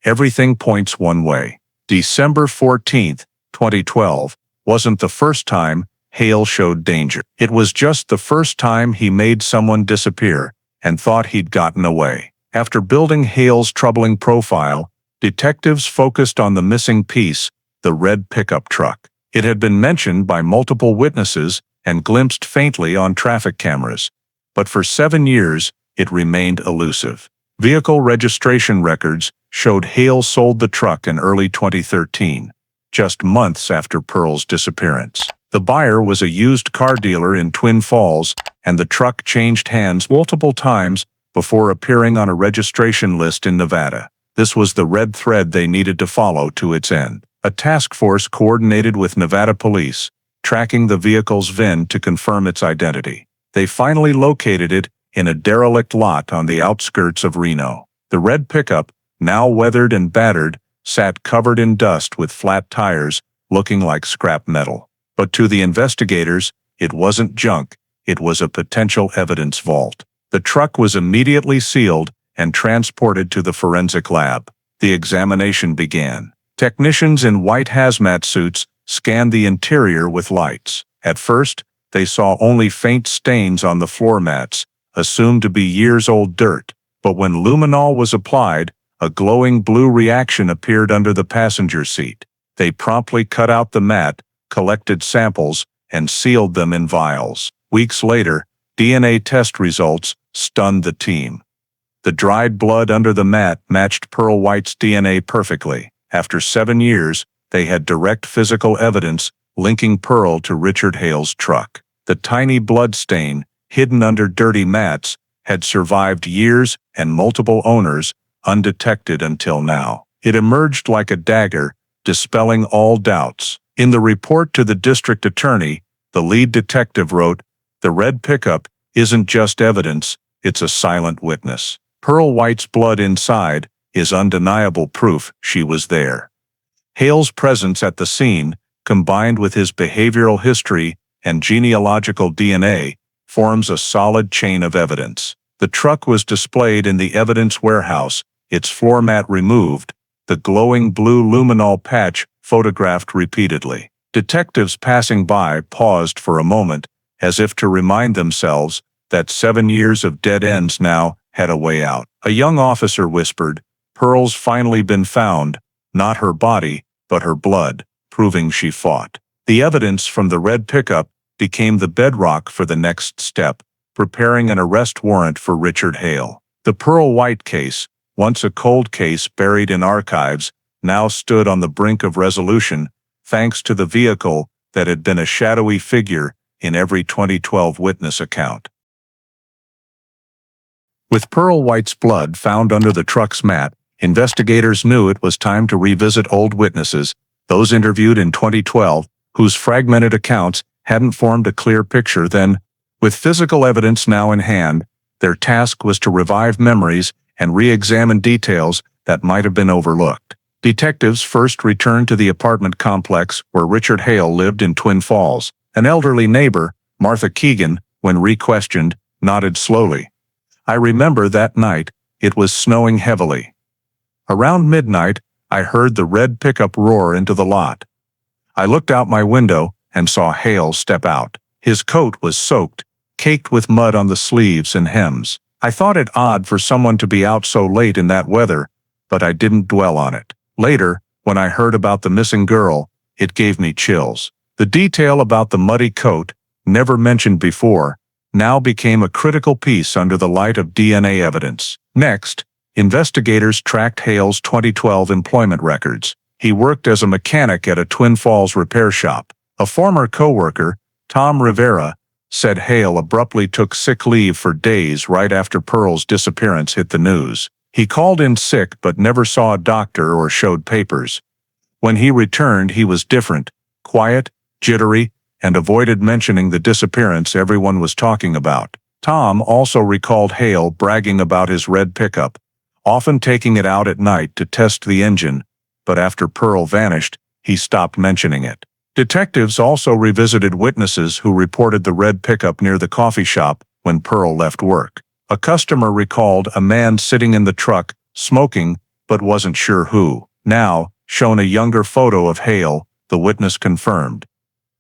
Everything points one way." December 14, 2012, wasn't the first time Hale showed danger. It was just the first time he made someone disappear and thought he'd gotten away. After building Hale's troubling profile, detectives focused on the missing piece: the red pickup truck. It had been mentioned by multiple witnesses and glimpsed faintly on traffic cameras, but for 7 years, it remained elusive. Vehicle registration records showed Hale sold the truck in early 2013, just months after Pearl's disappearance. The buyer was a used car dealer in Twin Falls, and the truck changed hands multiple times before appearing on a registration list in Nevada. This was the red thread they needed to follow to its end. A task force coordinated with Nevada police, tracking the vehicle's VIN to confirm its identity. They finally located it in a derelict lot on the outskirts of Reno. The red pickup, now weathered and battered, sat covered in dust with flat tires, looking like scrap metal. But to the investigators, it wasn't junk, it was a potential evidence vault. The truck was immediately sealed and transported to the forensic lab. The examination began. Technicians in white hazmat suits scanned the interior with lights. At first, they saw only faint stains on the floor mats, assumed to be years-old dirt, but when luminol was applied, a glowing blue reaction appeared under the passenger seat. They promptly cut out the mat, collected samples, and sealed them in vials. Weeks later, DNA test results stunned the team. The dried blood under the mat matched Pearl White's DNA perfectly. After 7 years, they had direct physical evidence linking Pearl to Richard Hale's truck. The tiny blood stain, hidden under dirty mats, had survived years and multiple owners, undetected until now. It emerged like a dagger, dispelling all doubts. In the report to the district attorney, the lead detective wrote, "The red pickup isn't just evidence, it's a silent witness. Pearl White's blood inside is undeniable proof she was there." Hale's presence at the scene, combined with his behavioral history and genealogical DNA, forms a solid chain of evidence. The truck was displayed in the evidence warehouse, its floor mat removed, the glowing blue luminol patch photographed repeatedly. Detectives passing by paused for a moment, as if to remind themselves that 7 years of dead ends now had a way out. A young officer whispered, "Pearl's finally been found, not her body, but her blood, proving she fought." The evidence from the red pickup became the bedrock for the next step, preparing an arrest warrant for Richard Hale. The Pearl White case, once a cold case buried in archives, now stood on the brink of resolution, thanks to the vehicle that had been a shadowy figure in every 2012 witness account. With Pearl White's blood found under the truck's mat, investigators knew it was time to revisit old witnesses, those interviewed in 2012, whose fragmented accounts hadn't formed a clear picture then. With physical evidence now in hand, their task was to revive memories and re-examine details that might have been overlooked. Detectives first returned to the apartment complex where Richard Hale lived in Twin Falls. An elderly neighbor, Martha Keegan, when re-questioned, nodded slowly. "I remember that night, it was snowing heavily. Around midnight, I heard the red pickup roar into the lot. I looked out my window and saw Hale step out. His coat was soaked, caked with mud on the sleeves and hems. I thought it odd for someone to be out so late in that weather, but I didn't dwell on it. Later, when I heard about the missing girl, it gave me chills." The detail about the muddy coat, never mentioned before, now became a critical piece under the light of DNA evidence. Next, investigators tracked Hale's 2012 employment records. He worked as a mechanic at a Twin Falls repair shop. A former coworker, Tom Rivera, said Hale abruptly took sick leave for days right after Pearl's disappearance hit the news. He called in sick but never saw a doctor or showed papers. When he returned, he was different, quiet, jittery, and avoided mentioning the disappearance everyone was talking about. Tom also recalled Hale bragging about his red pickup, often taking it out at night to test the engine, but after Pearl vanished, he stopped mentioning it. Detectives also revisited witnesses who reported the red pickup near the coffee shop when Pearl left work. A customer recalled a man sitting in the truck, smoking, but wasn't sure who. Now, shown a younger photo of Hale, the witness confirmed.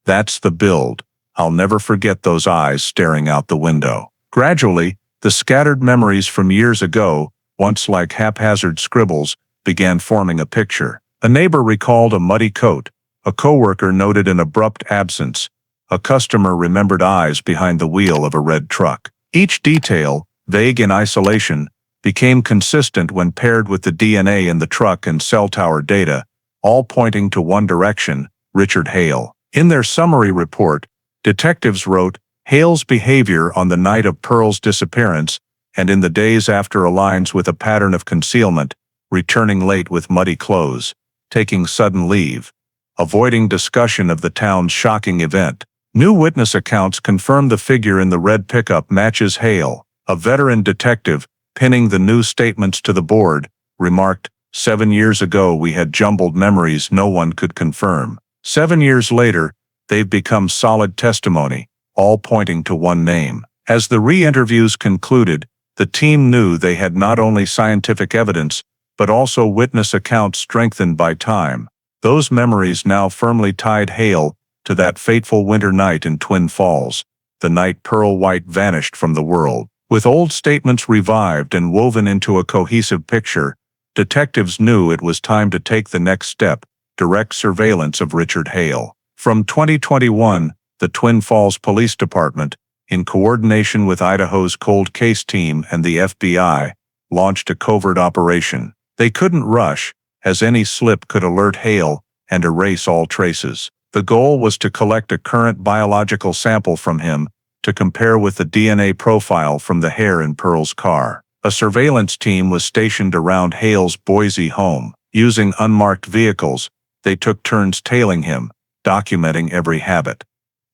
"That's the build. I'll never forget those eyes staring out the window." Gradually, the scattered memories from years ago, once like haphazard scribbles, began forming a picture. A neighbor recalled a muddy coat. A coworker noted an abrupt absence. A customer remembered eyes behind the wheel of a red truck. Each detail, vague in isolation, became consistent when paired with the DNA in the truck and cell tower data, all pointing to one direction: Richard Hale. In their summary report, detectives wrote, "Hale's behavior on the night of Pearl's disappearance and in the days after aligns with a pattern of concealment, returning late with muddy clothes, taking sudden leave, avoiding discussion of the town's shocking event." New witness accounts confirm the figure in the red pickup matches Hale. A veteran detective, pinning the new statements to the board, remarked, "7 years ago we had jumbled memories no one could confirm. 7 years later, they've become solid testimony, all pointing to one name." As the re-interviews concluded, the team knew they had not only scientific evidence, but also witness accounts strengthened by time. Those memories now firmly tied Hale to that fateful winter night in Twin Falls, the night Pearl White vanished from the world. With old statements revived and woven into a cohesive picture, detectives knew it was time to take the next step: direct surveillance of Richard Hale. From 2021, the Twin Falls Police Department, in coordination with Idaho's cold case team and the FBI, launched a covert operation. They couldn't rush, as any slip could alert Hale and erase all traces. The goal was to collect a current biological sample from him to compare with the DNA profile from the hair in Pearl's car. A surveillance team was stationed around Hale's Boise home. Using unmarked vehicles, they took turns tailing him, documenting every habit.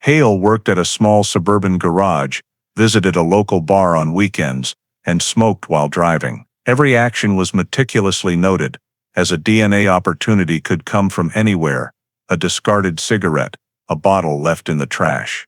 Hale worked at a small suburban garage, visited a local bar on weekends, and smoked while driving. Every action was meticulously noted, as a DNA opportunity could come from anywhere: a discarded cigarette, a bottle left in the trash.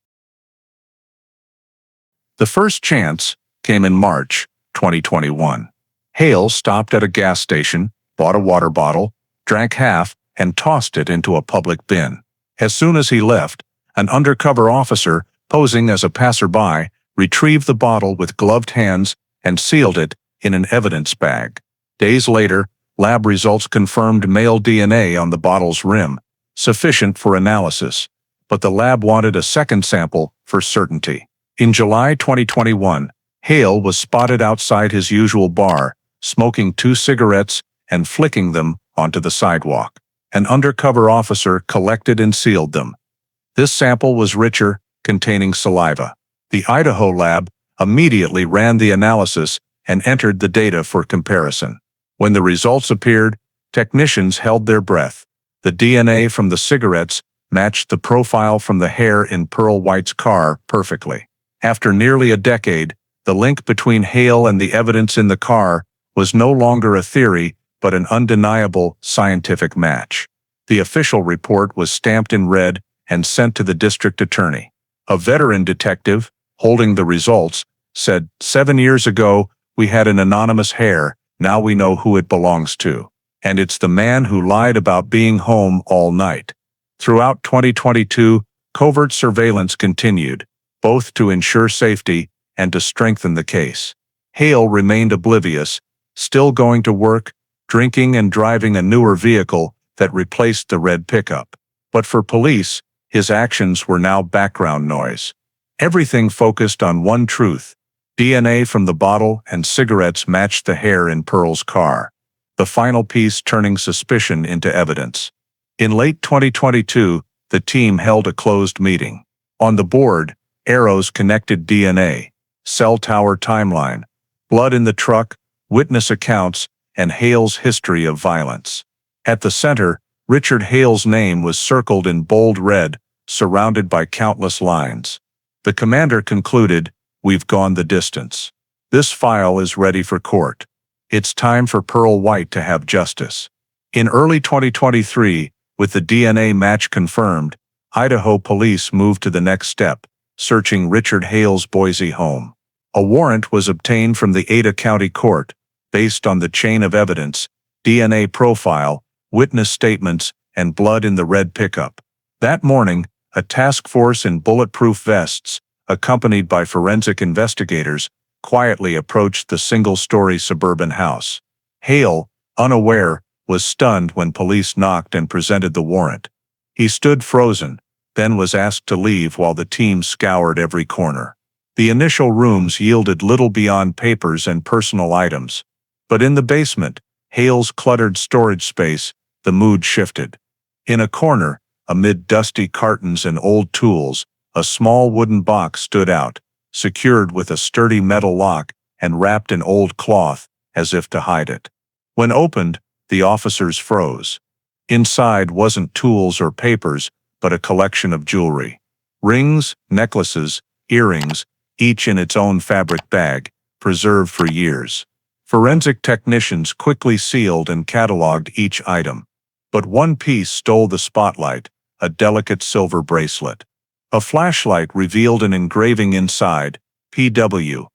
The first chance came in March 2021. Hale stopped at a gas station, bought a water bottle, drank half, and tossed it into a public bin. As soon as he left, an undercover officer, posing as a passerby, retrieved the bottle with gloved hands and sealed it in an evidence bag. Days later, lab results confirmed male DNA on the bottle's rim, sufficient for analysis, but the lab wanted a second sample for certainty. In July 2021, Hale was spotted outside his usual bar, smoking 2 cigarettes and flicking them onto the sidewalk. An undercover officer collected and sealed them. This sample was richer, containing saliva. The Idaho lab immediately ran the analysis and entered the data for comparison. When the results appeared, technicians held their breath. The DNA from the cigarettes matched the profile from the hair in Pearl White's car perfectly. After nearly a decade, the link between Hale and the evidence in the car was no longer a theory, but an undeniable scientific match. The official report was stamped in red and sent to the district attorney. A veteran detective, holding the results, said, "7 years ago, we had an anonymous hair, now we know who it belongs to. And it's the man who lied about being home all night." Throughout 2022, covert surveillance continued, both to ensure safety and to strengthen the case. Hale remained oblivious, still going to work, drinking and driving a newer vehicle that replaced the red pickup. But for police, his actions were now background noise. Everything focused on one truth: DNA from the bottle and cigarettes matched the hair in Pearl's car, the final piece turning suspicion into evidence. In late 2022, the team held a closed meeting. On the board, arrows connected DNA, cell tower timeline, blood in the truck, witness accounts, and Hale's history of violence. At the center, Richard Hale's name was circled in bold red, surrounded by countless lines. The commander concluded, "We've gone the distance. This file is ready for court. It's time for Pearl White to have justice." In early 2023, with the DNA match confirmed, Idaho police moved to the next step, searching Richard Hale's Boise home. A warrant was obtained from the Ada County Court, based on the chain of evidence, DNA profile, witness statements, and blood in the red pickup. That morning, a task force in bulletproof vests, accompanied by forensic investigators, quietly approached the single-story suburban house. Hale, unaware, was stunned when police knocked and presented the warrant. He stood frozen, then was asked to leave while the team scoured every corner. The initial rooms yielded little beyond papers and personal items. But in the basement, Hale's cluttered storage space, the mood shifted. In a corner, amid dusty cartons and old tools, a small wooden box stood out, secured with a sturdy metal lock and wrapped in old cloth, as if to hide it. When opened, the officers froze. Inside wasn't tools or papers, but a collection of jewelry. Rings, necklaces, earrings, each in its own fabric bag, preserved for years. Forensic technicians quickly sealed and cataloged each item. But one piece stole the spotlight: a delicate silver bracelet. A flashlight revealed an engraving inside, PW.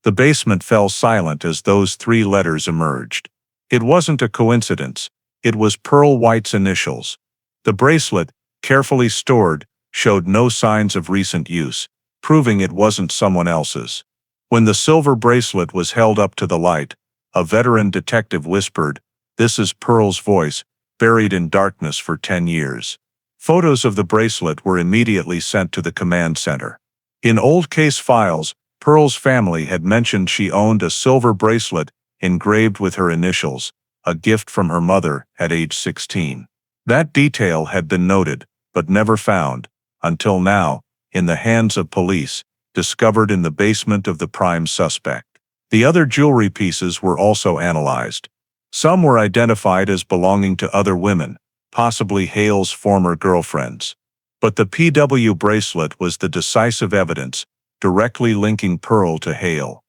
The basement fell silent as those 3 letters emerged. It wasn't a coincidence. It was Pearl White's initials. The bracelet, carefully stored, showed no signs of recent use, proving it wasn't someone else's. When the silver bracelet was held up to the light, a veteran detective whispered, "This is Pearl's voice, buried in darkness for 10 years. Photos of the bracelet were immediately sent to the command center. In old case files, Pearl's family had mentioned she owned a silver bracelet engraved with her initials, a gift from her mother at age 16. That detail had been noted, but never found, until now, in the hands of police, discovered in the basement of the prime suspect. The other jewelry pieces were also analyzed. Some were identified as belonging to other women, possibly Hale's former girlfriends. But the PW bracelet was the decisive evidence, directly linking Pearl to Hale.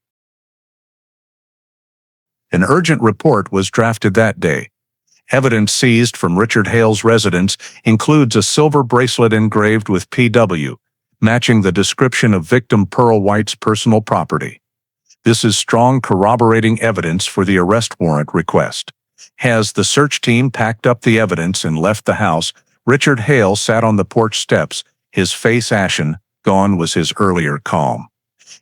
An urgent report was drafted that day. Evidence seized from Richard Hale's residence includes a silver bracelet engraved with PW, matching the description of victim Pearl White's personal property. This is strong corroborating evidence for the arrest warrant request. As the search team packed up the evidence and left the house, Richard Hale sat on the porch steps, his face ashen. Gone was his earlier calm.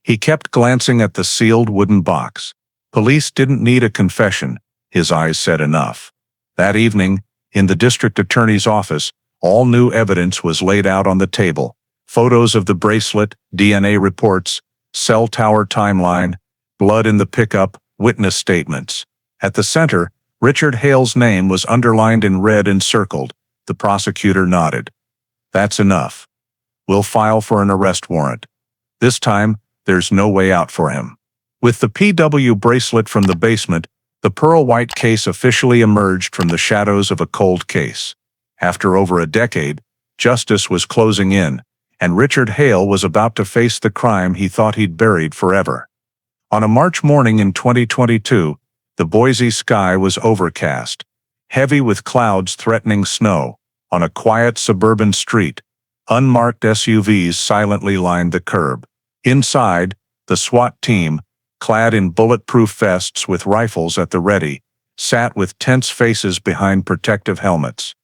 He kept glancing at the sealed wooden box. Police didn't need a confession, his eyes said enough. That evening, in the district attorney's office, all new evidence was laid out on the table. Photos of the bracelet, DNA reports, cell tower timeline, blood in the pickup, witness statements. At the center, Richard Hale's name was underlined in red and circled. The prosecutor nodded. That's enough. We'll file for an arrest warrant. This time, there's no way out for him. With the PW bracelet from the basement, the Pearl White case officially emerged from the shadows of a cold case. After over a decade, justice was closing in, and Richard Hale was about to face the crime he thought he'd buried forever. On a March morning in 2022, the Boise sky was overcast, heavy with clouds threatening snow. On a quiet suburban street, unmarked SUVs silently lined the curb. Inside, the SWAT team, clad in bulletproof vests with rifles at the ready, sat with tense faces behind protective helmets.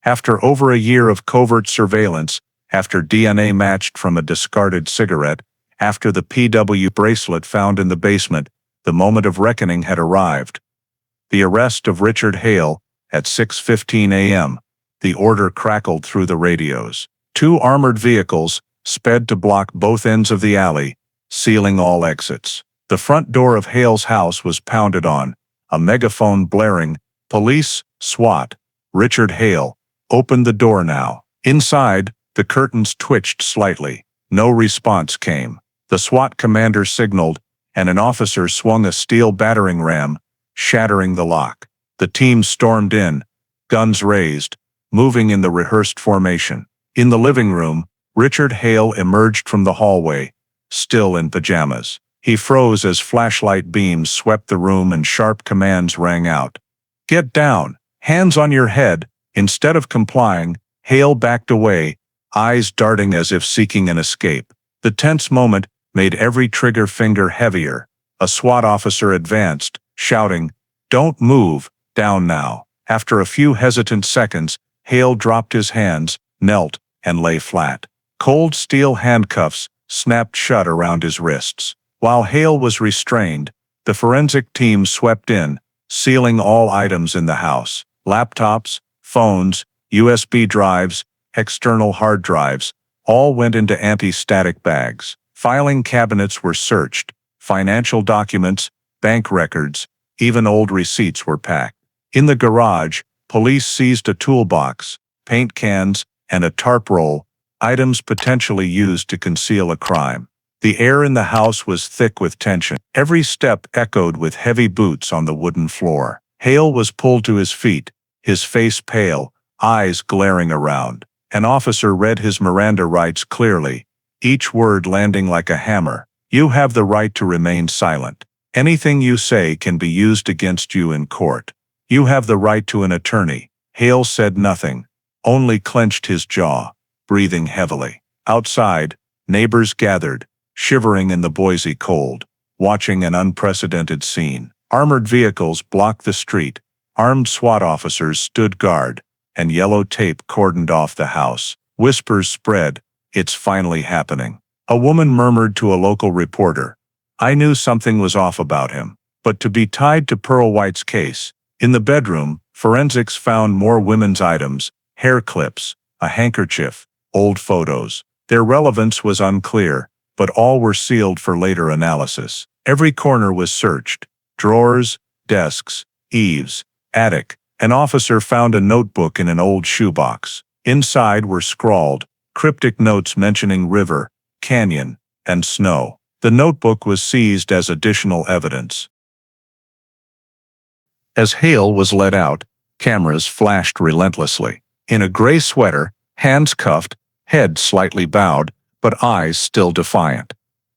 After over a year of covert surveillance, after DNA matched from a discarded cigarette, after the PW bracelet found in the basement, the moment of reckoning had arrived. The arrest of Richard Hale, at 6:15 a.m., the order crackled through the radios. 2 armored vehicles sped to block both ends of the alley, sealing all exits. The front door of Hale's house was pounded on, a megaphone blaring, "Police, SWAT, Richard Hale, open the door now." Inside, the curtains twitched slightly. No response came. The SWAT commander signaled, and an officer swung a steel battering ram, shattering the lock. The team stormed in, guns raised, moving in the rehearsed formation. In the living room, Richard Hale emerged from the hallway, still in pajamas. He froze as flashlight beams swept the room and sharp commands rang out. "Get down! Hands on your head!" Instead of complying, Hale backed away, eyes darting as if seeking an escape. The tense moment made every trigger finger heavier. A SWAT officer advanced, shouting, "Don't move, down now." After a few hesitant seconds, Hale dropped his hands, knelt, and lay flat. Cold steel handcuffs snapped shut around his wrists. While Hale was restrained, the forensic team swept in, sealing all items in the house. Laptops, phones, USB drives, external hard drives, all went into anti-static bags. Filing cabinets were searched, financial documents, bank records, even old receipts were packed. In the garage, police seized a toolbox, paint cans, and a tarp roll, items potentially used to conceal a crime. The air in the house was thick with tension. Every step echoed with heavy boots on the wooden floor. Hale was pulled to his feet, his face pale, eyes glaring around. An officer read his Miranda rights clearly, each word landing like a hammer. "You have the right to remain silent. Anything you say can be used against you in court. You have the right to an attorney." Hale said nothing, only clenched his jaw, breathing heavily. Outside, neighbors gathered, shivering in the Boise cold, watching an unprecedented scene. Armored vehicles blocked the street, armed SWAT officers stood guard, and yellow tape cordoned off the house. Whispers spread, "It's finally happening." A woman murmured to a local reporter, "I knew something was off about him." But to be tied to Pearl White's case, in the bedroom, forensics found more women's items, hair clips, a handkerchief, old photos. Their relevance was unclear, but all were sealed for later analysis. Every corner was searched, drawers, desks, eaves, attic. An officer found a notebook in an old shoebox. Inside were scrawled, cryptic notes mentioning river, canyon, and snow. The notebook was seized as additional evidence. As Hale was let out, cameras flashed relentlessly. In a gray sweater, hands cuffed, head slightly bowed, but eyes still defiant.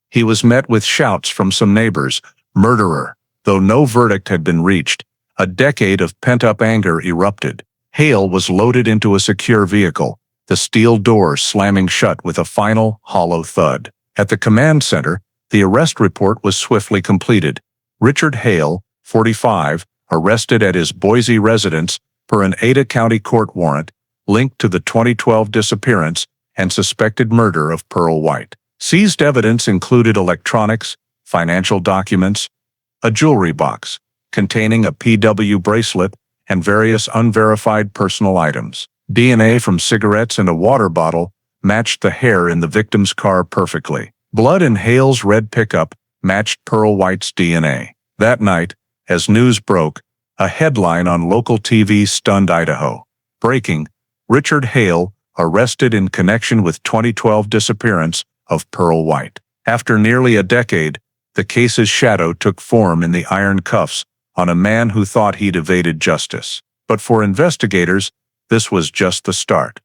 He was met with shouts from some neighbors, "Murderer!" Though no verdict had been reached, a decade of pent-up anger erupted. Hale was loaded into a secure vehicle, the steel door slamming shut with a final, hollow thud. At the command center, the arrest report was swiftly completed. Richard Hale, 45, arrested at his Boise residence per an Ada County court warrant, linked to the 2012 disappearance and suspected murder of Pearl White. Seized evidence included electronics, financial documents, a jewelry box containing a PW bracelet, and various unverified personal items. DNA from cigarettes and a water bottle matched the hair in the victim's car perfectly. Blood in Hale's red pickup matched Pearl White's DNA. That night, as news broke, a headline on local TV stunned Idaho. Breaking: Richard Hale arrested in connection with 2012 disappearance of Pearl White. After nearly a decade, the case's shadow took form in the iron cuffs on a man who thought he'd evaded justice. But for investigators, this was just the start.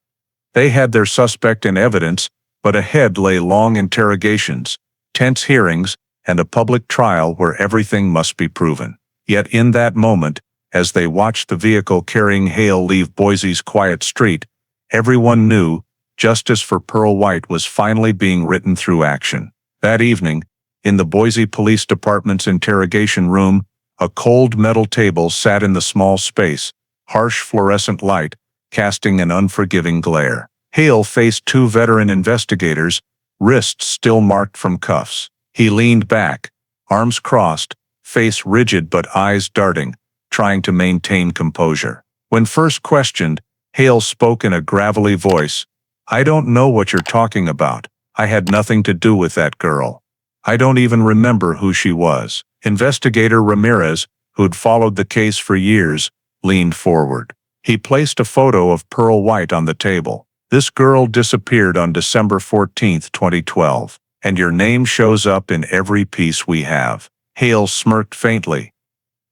They had their suspect in evidence, but ahead lay long interrogations, tense hearings, and a public trial where everything must be proven. Yet in that moment, as they watched the vehicle carrying Hale leave Boise's quiet street, everyone knew justice for Pearl White was finally being written through action. That evening, in the Boise Police Department's interrogation room, a cold metal table sat in the small space, harsh fluorescent light casting an unforgiving glare. Hale faced two veteran investigators, wrists still marked from cuffs. He leaned back, arms crossed, face rigid but eyes darting, trying to maintain composure. When first questioned, Hale spoke in a gravelly voice. "I don't know what you're talking about. I had nothing to do with that girl. I don't even remember who she was." Investigator Ramirez, who'd followed the case for years, leaned forward. He placed a photo of Pearl White on the table. "This girl disappeared on December 14, 2012, and your name shows up in every piece we have." Hale smirked faintly.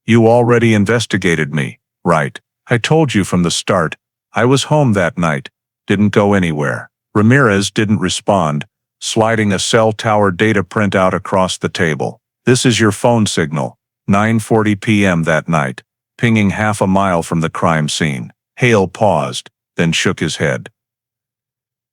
"You already investigated me, right? I told you from the start. I was home that night, didn't go anywhere." Ramirez didn't respond, sliding a cell tower data printout across the table. "This is your phone signal, 9:40 p.m. that night, pinging half a mile from the crime scene." Hale paused, then shook his head.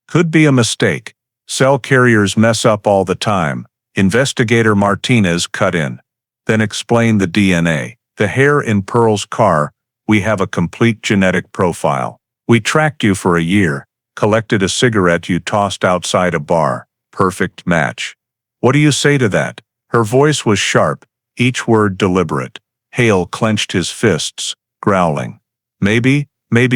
"Could be a mistake. Cell carriers mess up all the time." Investigator Martinez cut in. "Then explain the DNA. The hair in Pearl's car, we have a complete genetic profile. We tracked you for a year, collected a cigarette you tossed outside a bar. Perfect match. What do you say to that?" Her voice was sharp, each word deliberate. Hale clenched his fists, growling. Maybe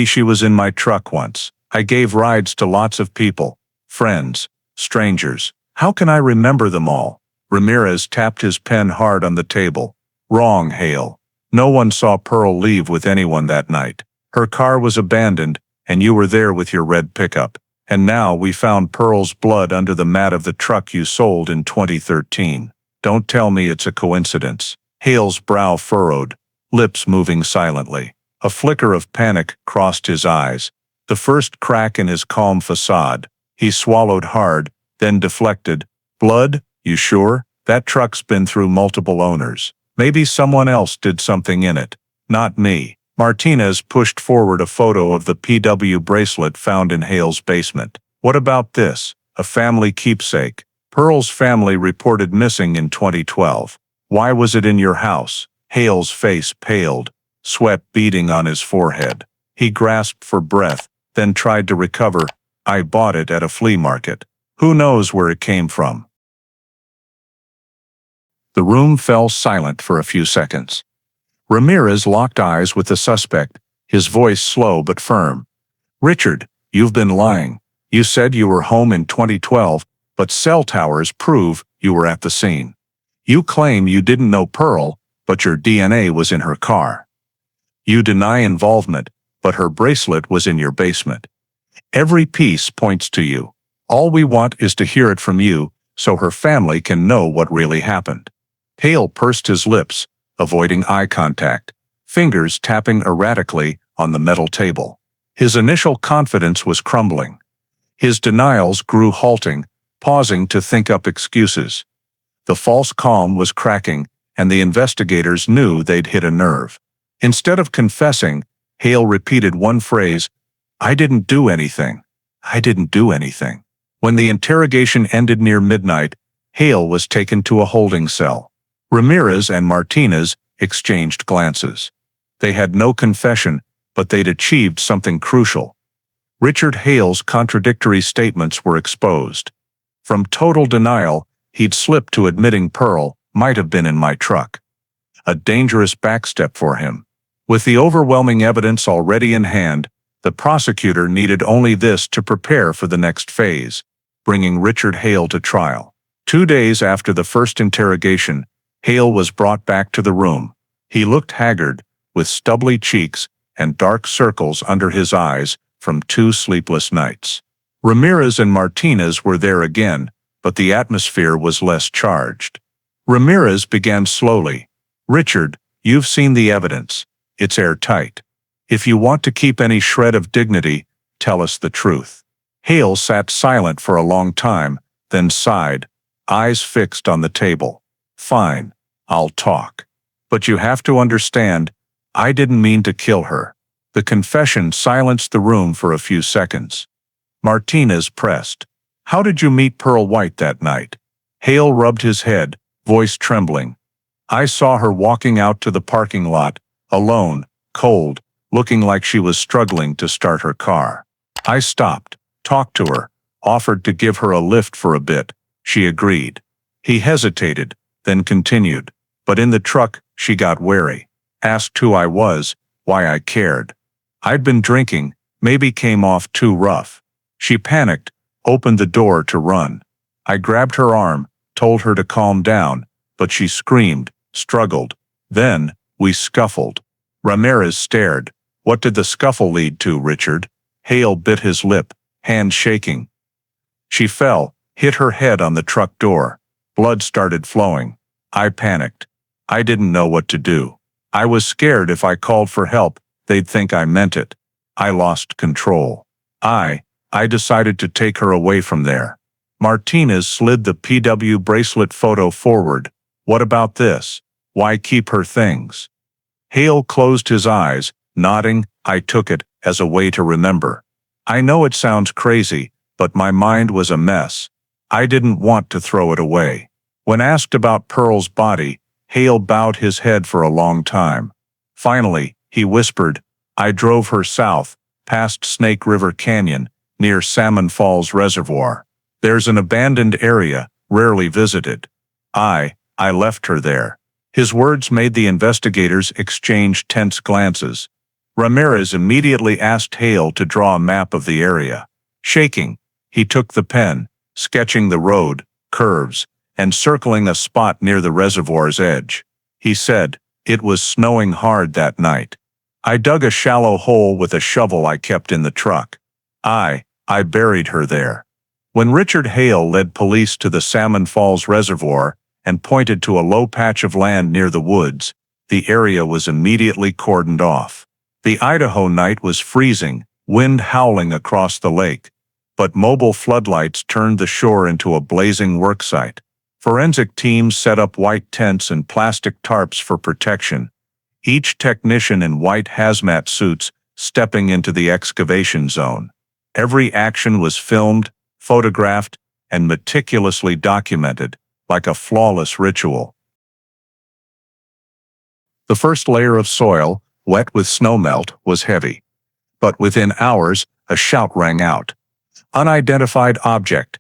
she was in my truck once. I gave rides to lots of people, friends, strangers. How can I remember them all?" Ramirez tapped his pen hard on the table. "Wrong, Hale. No one saw Pearl leave with anyone that night. Her car was abandoned, and you were there with your red pickup. And now we found Pearl's blood under the mat of the truck you sold in 2013. Don't tell me it's a coincidence." Hale's brow furrowed, lips moving silently. A flicker of panic crossed his eyes, the first crack in his calm facade. He swallowed hard, then deflected. "Blood? You sure? That truck's been through multiple owners. Maybe someone else did something in it. Not me." Martinez pushed forward a photo of the PW bracelet found in Hale's basement. "What about this? A family keepsake. Pearl's family reported missing in 2012. Why was it in your house?" Hale's face paled, sweat beading on his forehead. He grasped for breath, then tried to recover. "I bought it at a flea market. Who knows where it came from?" The room fell silent for a few seconds. Ramirez locked eyes with the suspect, his voice slow but firm. "Richard, you've been lying. You said you were home in 2012, but cell towers prove you were at the scene. You claim you didn't know Pearl, but your DNA was in her car. You deny involvement, but her bracelet was in your basement. Every piece points to you. All we want is to hear it from you, so her family can know what really happened." Hale pursed his lips, avoiding eye contact, fingers tapping erratically on the metal table. His initial confidence was crumbling. His denials grew halting, pausing to think up excuses. The false calm was cracking, and the investigators knew they'd hit a nerve. Instead of confessing, Hale repeated one phrase, "I didn't do anything. I didn't do anything." When the interrogation ended near midnight, Hale was taken to a holding cell. Ramirez and Martinez exchanged glances. They had no confession, but they'd achieved something crucial. Richard Hale's contradictory statements were exposed. From total denial, he'd slipped to admitting Pearl might have been in my truck. A dangerous backstep for him. With the overwhelming evidence already in hand, the prosecutor needed only this to prepare for the next phase, bringing Richard Hale to trial. 2 days after the first interrogation, Hale was brought back to the room. He looked haggard, with stubbly cheeks and dark circles under his eyes from 2 sleepless nights. Ramirez and Martinez were there again, but the atmosphere was less charged. Ramirez began slowly. "Richard, you've seen the evidence. It's airtight. If you want to keep any shred of dignity, tell us the truth." Hale sat silent for a long time, then sighed, eyes fixed on the table. "Fine, I'll talk. But you have to understand, I didn't mean to kill her." The confession silenced the room for a few seconds. Martinez pressed, "How did you meet Pearl White that night?" Hale rubbed his head, voice trembling. "I saw her walking out to the parking lot, alone, cold, looking like she was struggling to start her car. I stopped, talked to her, offered to give her a lift for a bit. She agreed." He hesitated, then continued, "But in the truck, she got wary. Asked who I was, why I cared. I'd been drinking, maybe came off too rough. She panicked, opened the door to run. I grabbed her arm, told her to calm down, but she screamed, struggled. Then, we scuffled." Ramirez stared. "What did the scuffle lead to, Richard?" Hale bit his lip, hand shaking. "She fell, hit her head on the truck door. Blood started flowing. I panicked. I didn't know what to do. I was scared if I called for help, they'd think I meant it. I lost control. I decided to take her away from there." Martinez slid the PW bracelet photo forward. "What about this? Why keep her things?" Hale closed his eyes, nodding. "I took it as a way to remember. I know it sounds crazy, but my mind was a mess. I didn't want to throw it away." When asked about Pearl's body, Hale bowed his head for a long time. Finally, he whispered, "I drove her south, past Snake River Canyon, near Salmon Falls Reservoir. There's an abandoned area, rarely visited. I left her there." His words made the investigators exchange tense glances. Ramirez immediately asked Hale to draw a map of the area. Shaking, he took the pen, sketching the road, curves, and circling a spot near the reservoir's edge. He said, "It was snowing hard that night. I dug a shallow hole with a shovel I kept in the truck. I buried her there." When Richard Hale led police to the Salmon Falls Reservoir and pointed to a low patch of land near the woods, the area was immediately cordoned off. The Idaho night was freezing, wind howling across the lake, but mobile floodlights turned the shore into a blazing worksite. Forensic teams set up white tents and plastic tarps for protection, each technician in white hazmat suits stepping into the excavation zone. Every action was filmed, photographed, and meticulously documented, like a flawless ritual. The first layer of soil, wet with snowmelt, was heavy. But within hours, a shout rang out. "Unidentified object."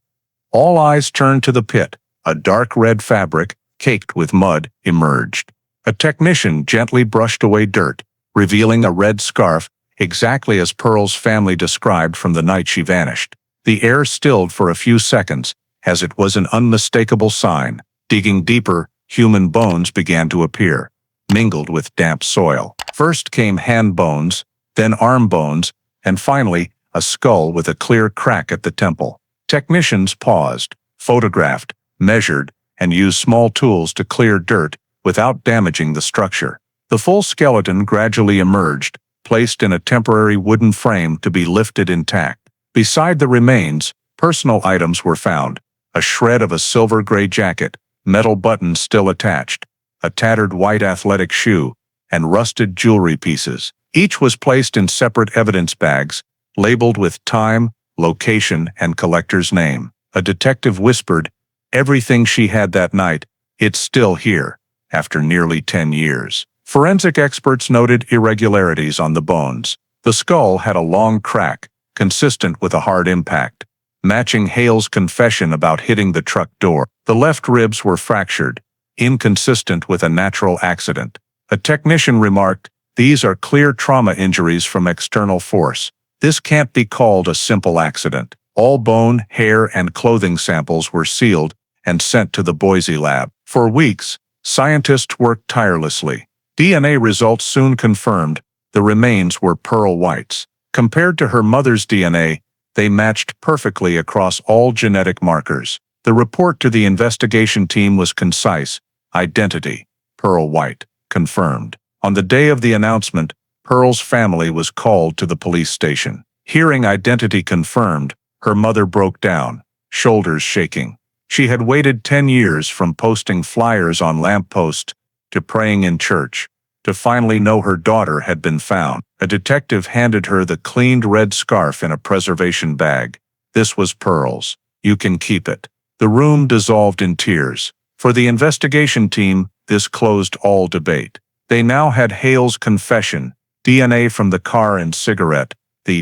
All eyes turned to the pit. A dark red fabric, caked with mud, emerged. A technician gently brushed away dirt, revealing a red scarf, exactly as Pearl's family described from the night she vanished. The air stilled for a few seconds, as it was an unmistakable sign. Digging deeper, human bones began to appear, mingled with damp soil. First came hand bones, then arm bones, and finally, a skull with a clear crack at the temple. Technicians paused, photographed, measured, and used small tools to clear dirt without damaging the structure. The full skeleton gradually emerged, placed in a temporary wooden frame to be lifted intact. Beside the remains, personal items were found: a shred of a silver-gray jacket, metal buttons still attached, a tattered white athletic shoe, and rusted jewelry pieces. Each was placed in separate evidence bags, labeled with time, location, and collector's name. A detective whispered, "Everything she had that night, it's still here, after nearly 10 years. Forensic experts noted irregularities on the bones. The skull had a long crack, consistent with a hard impact, matching Hale's confession about hitting the truck door. The left ribs were fractured, inconsistent with a natural accident. A technician remarked, "These are clear trauma injuries from external force. This can't be called a simple accident." All bone, hair, and clothing samples were sealed and sent to the Boise lab. For weeks, scientists worked tirelessly. DNA results soon confirmed the remains were Pearl White's. Compared to her mother's DNA, they matched perfectly across all genetic markers. The report to the investigation team was concise: identity, Pearl White, confirmed. On the day of the announcement, Pearl's family was called to the police station. Hearing identity confirmed, her mother broke down, shoulders shaking. She had waited 10 years from posting flyers on lampposts to praying in church, to finally know her daughter had been found. A detective handed her the cleaned red scarf in a preservation bag. "This was Pearl's. You can keep it." The room dissolved in tears. For the investigation team, this closed all debate. They now had Hale's confession, DNA from the car and cigarette, the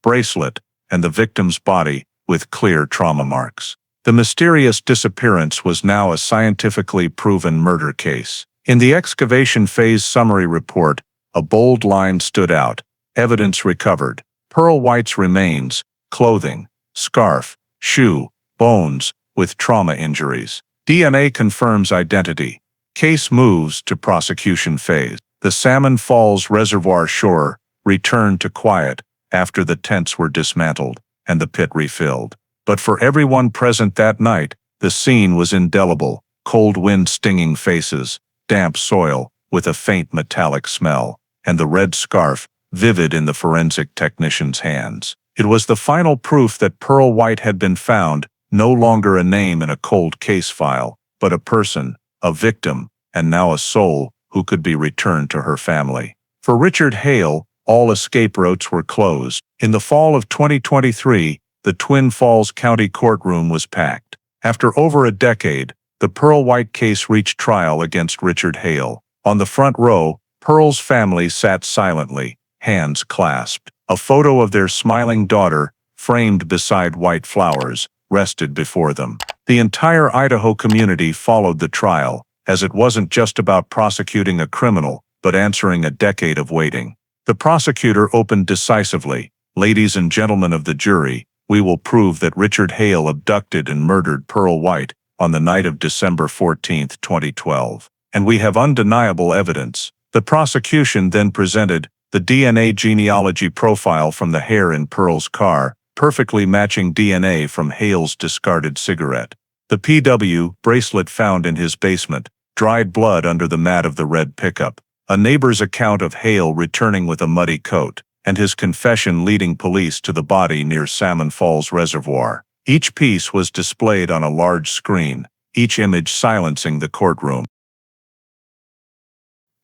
bracelet, and the victim's body, with clear trauma marks. The mysterious disappearance was now a scientifically proven murder case. In the excavation phase summary report, a bold line stood out: evidence recovered. Pearl White's remains, clothing, scarf, shoe, bones, with trauma injuries. DNA confirms identity. Case moves to prosecution phase. The Salmon Falls Reservoir shore returned to quiet after the tents were dismantled and the pit refilled. But for everyone present that night, the scene was indelible: cold wind stinging faces, damp soil with a faint metallic smell, and the red scarf, vivid in the forensic technician's hands. It was the final proof that Pearl White had been found, no longer a name in a cold case file, but a person, a victim, and now a soul who could be returned to her family. For Richard Hale, all escape routes were closed. In the fall of 2023, the Twin Falls County courtroom was packed. After over a decade, the Pearl White case reached trial against Richard Hale. On the front row, Pearl's family sat silently, hands clasped. A photo of their smiling daughter, framed beside white flowers, rested before them. The entire Idaho community followed the trial, as it wasn't just about prosecuting a criminal, but answering a decade of waiting. The prosecutor opened decisively: "Ladies and gentlemen of the jury, we will prove that Richard Hale abducted and murdered Pearl White on the night of December 14, 2012. And we have undeniable evidence." The prosecution then presented the DNA genealogy profile from the hair in Pearl's car, perfectly matching DNA from Hale's discarded cigarette. The PW bracelet found in his basement, dried blood under the mat of the red pickup, a neighbor's account of Hale returning with a muddy coat, and his confession leading police to the body near Salmon Falls Reservoir. Each piece was displayed on a large screen, each image silencing the courtroom.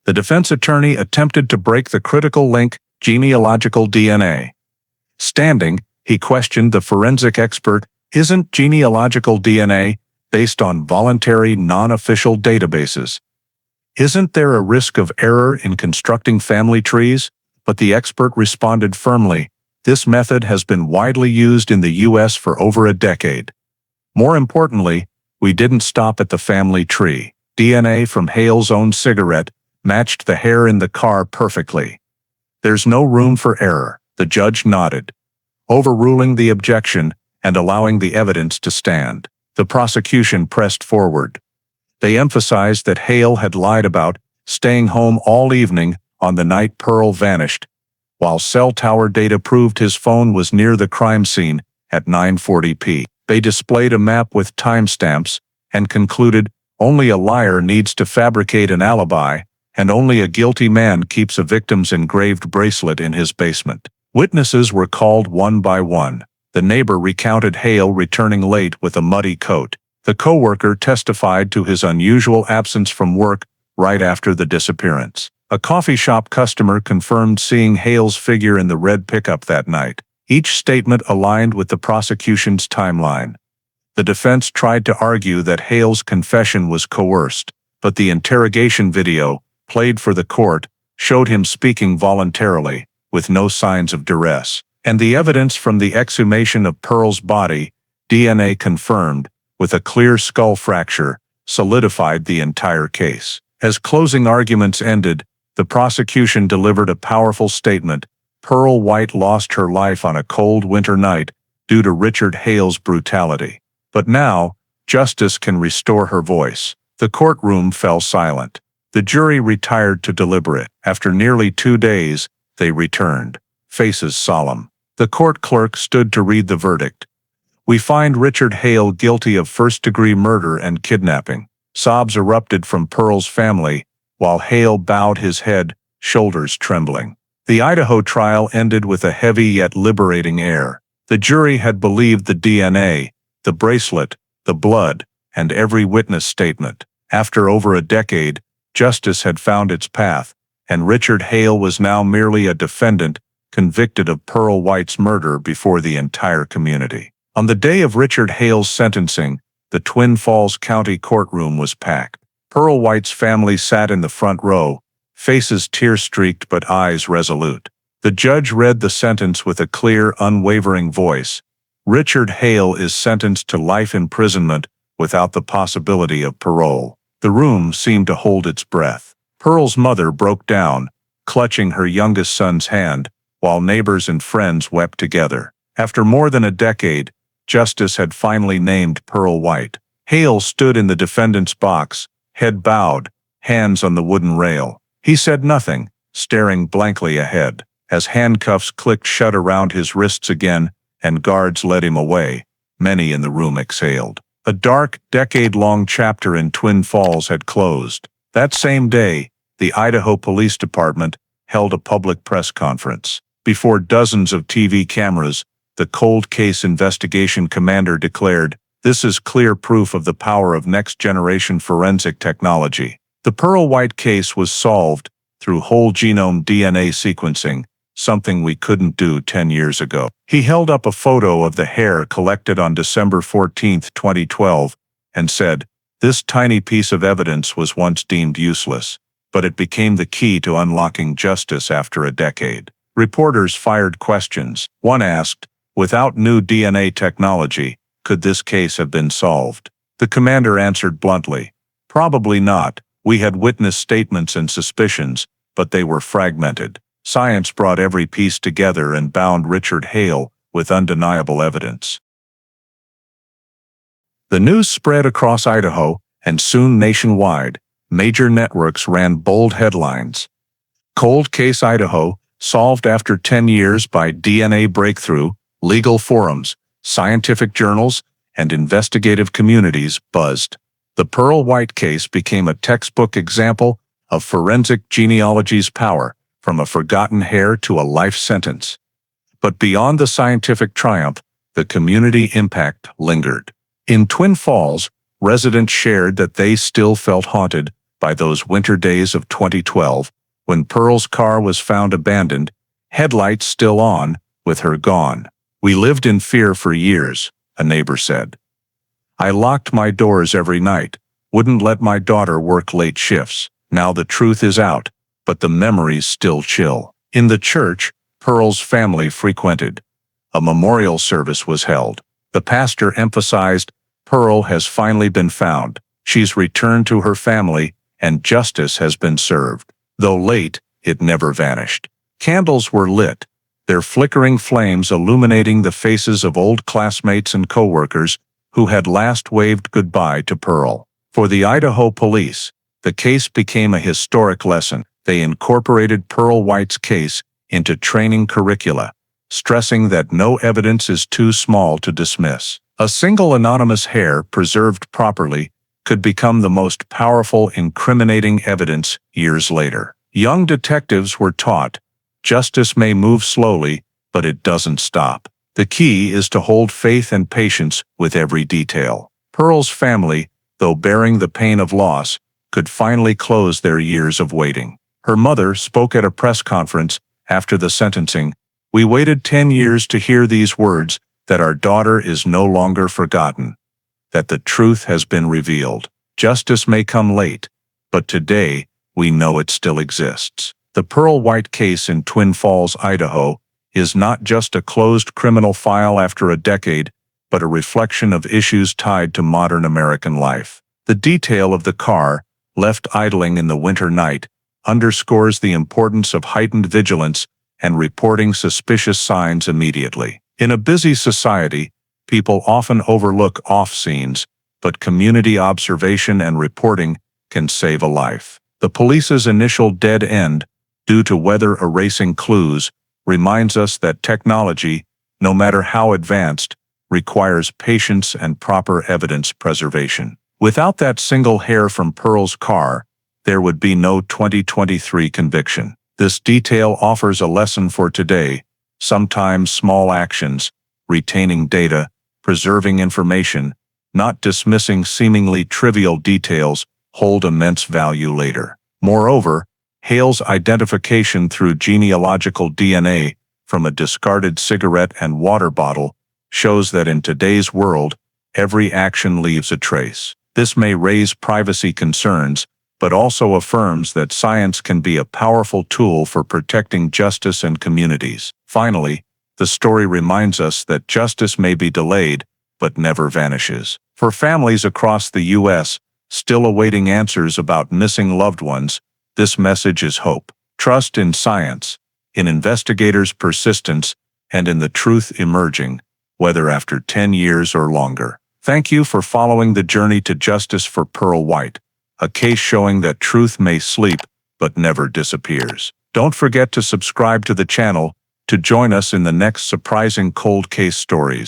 The defense attorney attempted to break the critical link: genealogical DNA. Standing, he questioned the forensic expert: "Isn't genealogical DNA based on voluntary, non-official databases? Isn't there a risk of error in constructing family trees?" But the expert responded firmly: "This method has been widely used in the U.S. for over a decade. More importantly, we didn't stop at the family tree. DNA from Hale's own cigarette matched the hair in the car perfectly. There's no room for error." The judge nodded, overruling the objection and allowing the evidence to stand. The prosecution pressed forward. They emphasized that Hale had lied about staying home all evening on the night Pearl vanished, while cell tower data proved his phone was near the crime scene at 9:40 p.m. They displayed a map with timestamps and concluded only a liar needs to fabricate an alibi, and only a guilty man keeps a victim's engraved bracelet in his basement. Witnesses were called one by one. The neighbor recounted Hale returning late with a muddy coat. The coworker testified to his unusual absence from work right after the disappearance. A coffee shop customer confirmed seeing Hale's figure in the red pickup that night. Each statement aligned with the prosecution's timeline. The defense tried to argue that Hale's confession was coerced, but the interrogation video, played for the court, showed him speaking voluntarily, with no signs of duress. And the evidence from the exhumation of Pearl's body, DNA confirmed, with a clear skull fracture, solidified the entire case. As closing arguments ended, the prosecution delivered a powerful statement. Pearl White lost her life on a cold winter night due to Richard Hale's brutality. But now, justice can restore her voice. The courtroom fell silent. The jury retired to deliberate. After nearly 2 days, they returned, faces solemn. The court clerk stood to read the verdict. "We find Richard Hale guilty of first-degree murder and kidnapping." Sobs erupted from Pearl's family, while Hale bowed his head, shoulders trembling. The Idaho trial ended with a heavy yet liberating air. The jury had believed the DNA, the bracelet, the blood, and every witness statement. After over a decade, justice had found its path, and Richard Hale was now merely a defendant convicted of Pearl White's murder before the entire community. On the day of Richard Hale's sentencing, the Twin Falls County courtroom was packed. Pearl White's family sat in the front row, faces tear-streaked but eyes resolute. The judge read the sentence with a clear, unwavering voice. Richard Hale is sentenced to life imprisonment without the possibility of parole. The room seemed to hold its breath. Pearl's mother broke down, clutching her youngest son's hand, while neighbors and friends wept together. After more than a decade, justice had finally named Pearl White. Hale stood in the defendant's box, head bowed, hands on the wooden rail. He said nothing, staring blankly ahead. As handcuffs clicked shut around his wrists again, and guards led him away, many in the room exhaled. A dark, decade-long chapter in Twin Falls had closed. That same day, the Idaho Police Department held a public press conference. Before dozens of TV cameras, the cold case investigation commander declared, "This is clear proof of the power of next-generation forensic technology." The Pearl White case was solved through whole genome DNA sequencing, something we couldn't do 10 years ago. He held up a photo of the hair collected on December 14, 2012, and said, "This tiny piece of evidence was once deemed useless, but it became the key to unlocking justice after a decade." Reporters fired questions. One asked, "Without new DNA technology, could this case have been solved?" The commander answered bluntly, "Probably not. We had witness statements and suspicions, but they were fragmented. Science brought every piece together and bound Richard Hale with undeniable evidence." The news spread across Idaho, and soon nationwide. Major networks ran bold headlines. Cold Case Idaho, solved after 10 years by DNA breakthrough. Legal forums, scientific journals, and investigative communities buzzed. The Pearl White case became a textbook example of forensic genealogy's power, from a forgotten hair to a life sentence. But beyond the scientific triumph, the community impact lingered. In Twin Falls, residents shared that they still felt haunted by those winter days of 2012, when Pearl's car was found abandoned, headlights still on, with her gone. "We lived in fear for years," a neighbor said. "I locked my doors every night, wouldn't let my daughter work late shifts. Now the truth is out, but the memories still chill." In the church Pearl's family frequented, a memorial service was held. The pastor emphasized, "Pearl has finally been found. She's returned to her family, and justice has been served." Though late, it never vanished. Candles were lit, their flickering flames illuminating the faces of old classmates and coworkers who had last waved goodbye to Pearl. For the Idaho police, the case became a historic lesson. They incorporated Pearl White's case into training curricula, stressing that no evidence is too small to dismiss. A single anonymous hair preserved properly could become the most powerful incriminating evidence years later. Young detectives were taught, justice may move slowly, but it doesn't stop. The key is to hold faith and patience with every detail. Pearl's family, though bearing the pain of loss, could finally close their years of waiting. Her mother spoke at a press conference after the sentencing. "We waited 10 years to hear these words, that our daughter is no longer forgotten, that the truth has been revealed. Justice may come late, but today we know it still exists." The Pearl White case in Twin Falls, Idaho, is not just a closed criminal file after a decade, but a reflection of issues tied to modern American life. The detail of the car, left idling in the winter night, underscores the importance of heightened vigilance and reporting suspicious signs immediately. In a busy society, people often overlook off scenes, but community observation and reporting can save a life. The police's initial dead end, due to weather erasing clues, reminds us that technology, no matter how advanced, requires patience and proper evidence preservation. Without that single hair from Pearl's car, there would be no 2023 conviction. This detail offers a lesson for today. Sometimes small actions, retaining data, preserving information, not dismissing seemingly trivial details, hold immense value later. Moreover, Hale's identification through genealogical DNA from a discarded cigarette and water bottle shows that in today's world, every action leaves a trace. This may raise privacy concerns, but also affirms that science can be a powerful tool for protecting justice and communities. Finally, the story reminds us that justice may be delayed, but never vanishes. For families across the U.S. still awaiting answers about missing loved ones, this message is hope. Trust in science, in investigators' persistence, and in the truth emerging, whether after 10 years or longer. Thank you for following the journey to justice for Pearl White, a case showing that truth may sleep but never disappears. Don't forget to subscribe to the channel to join us in the next surprising cold case stories.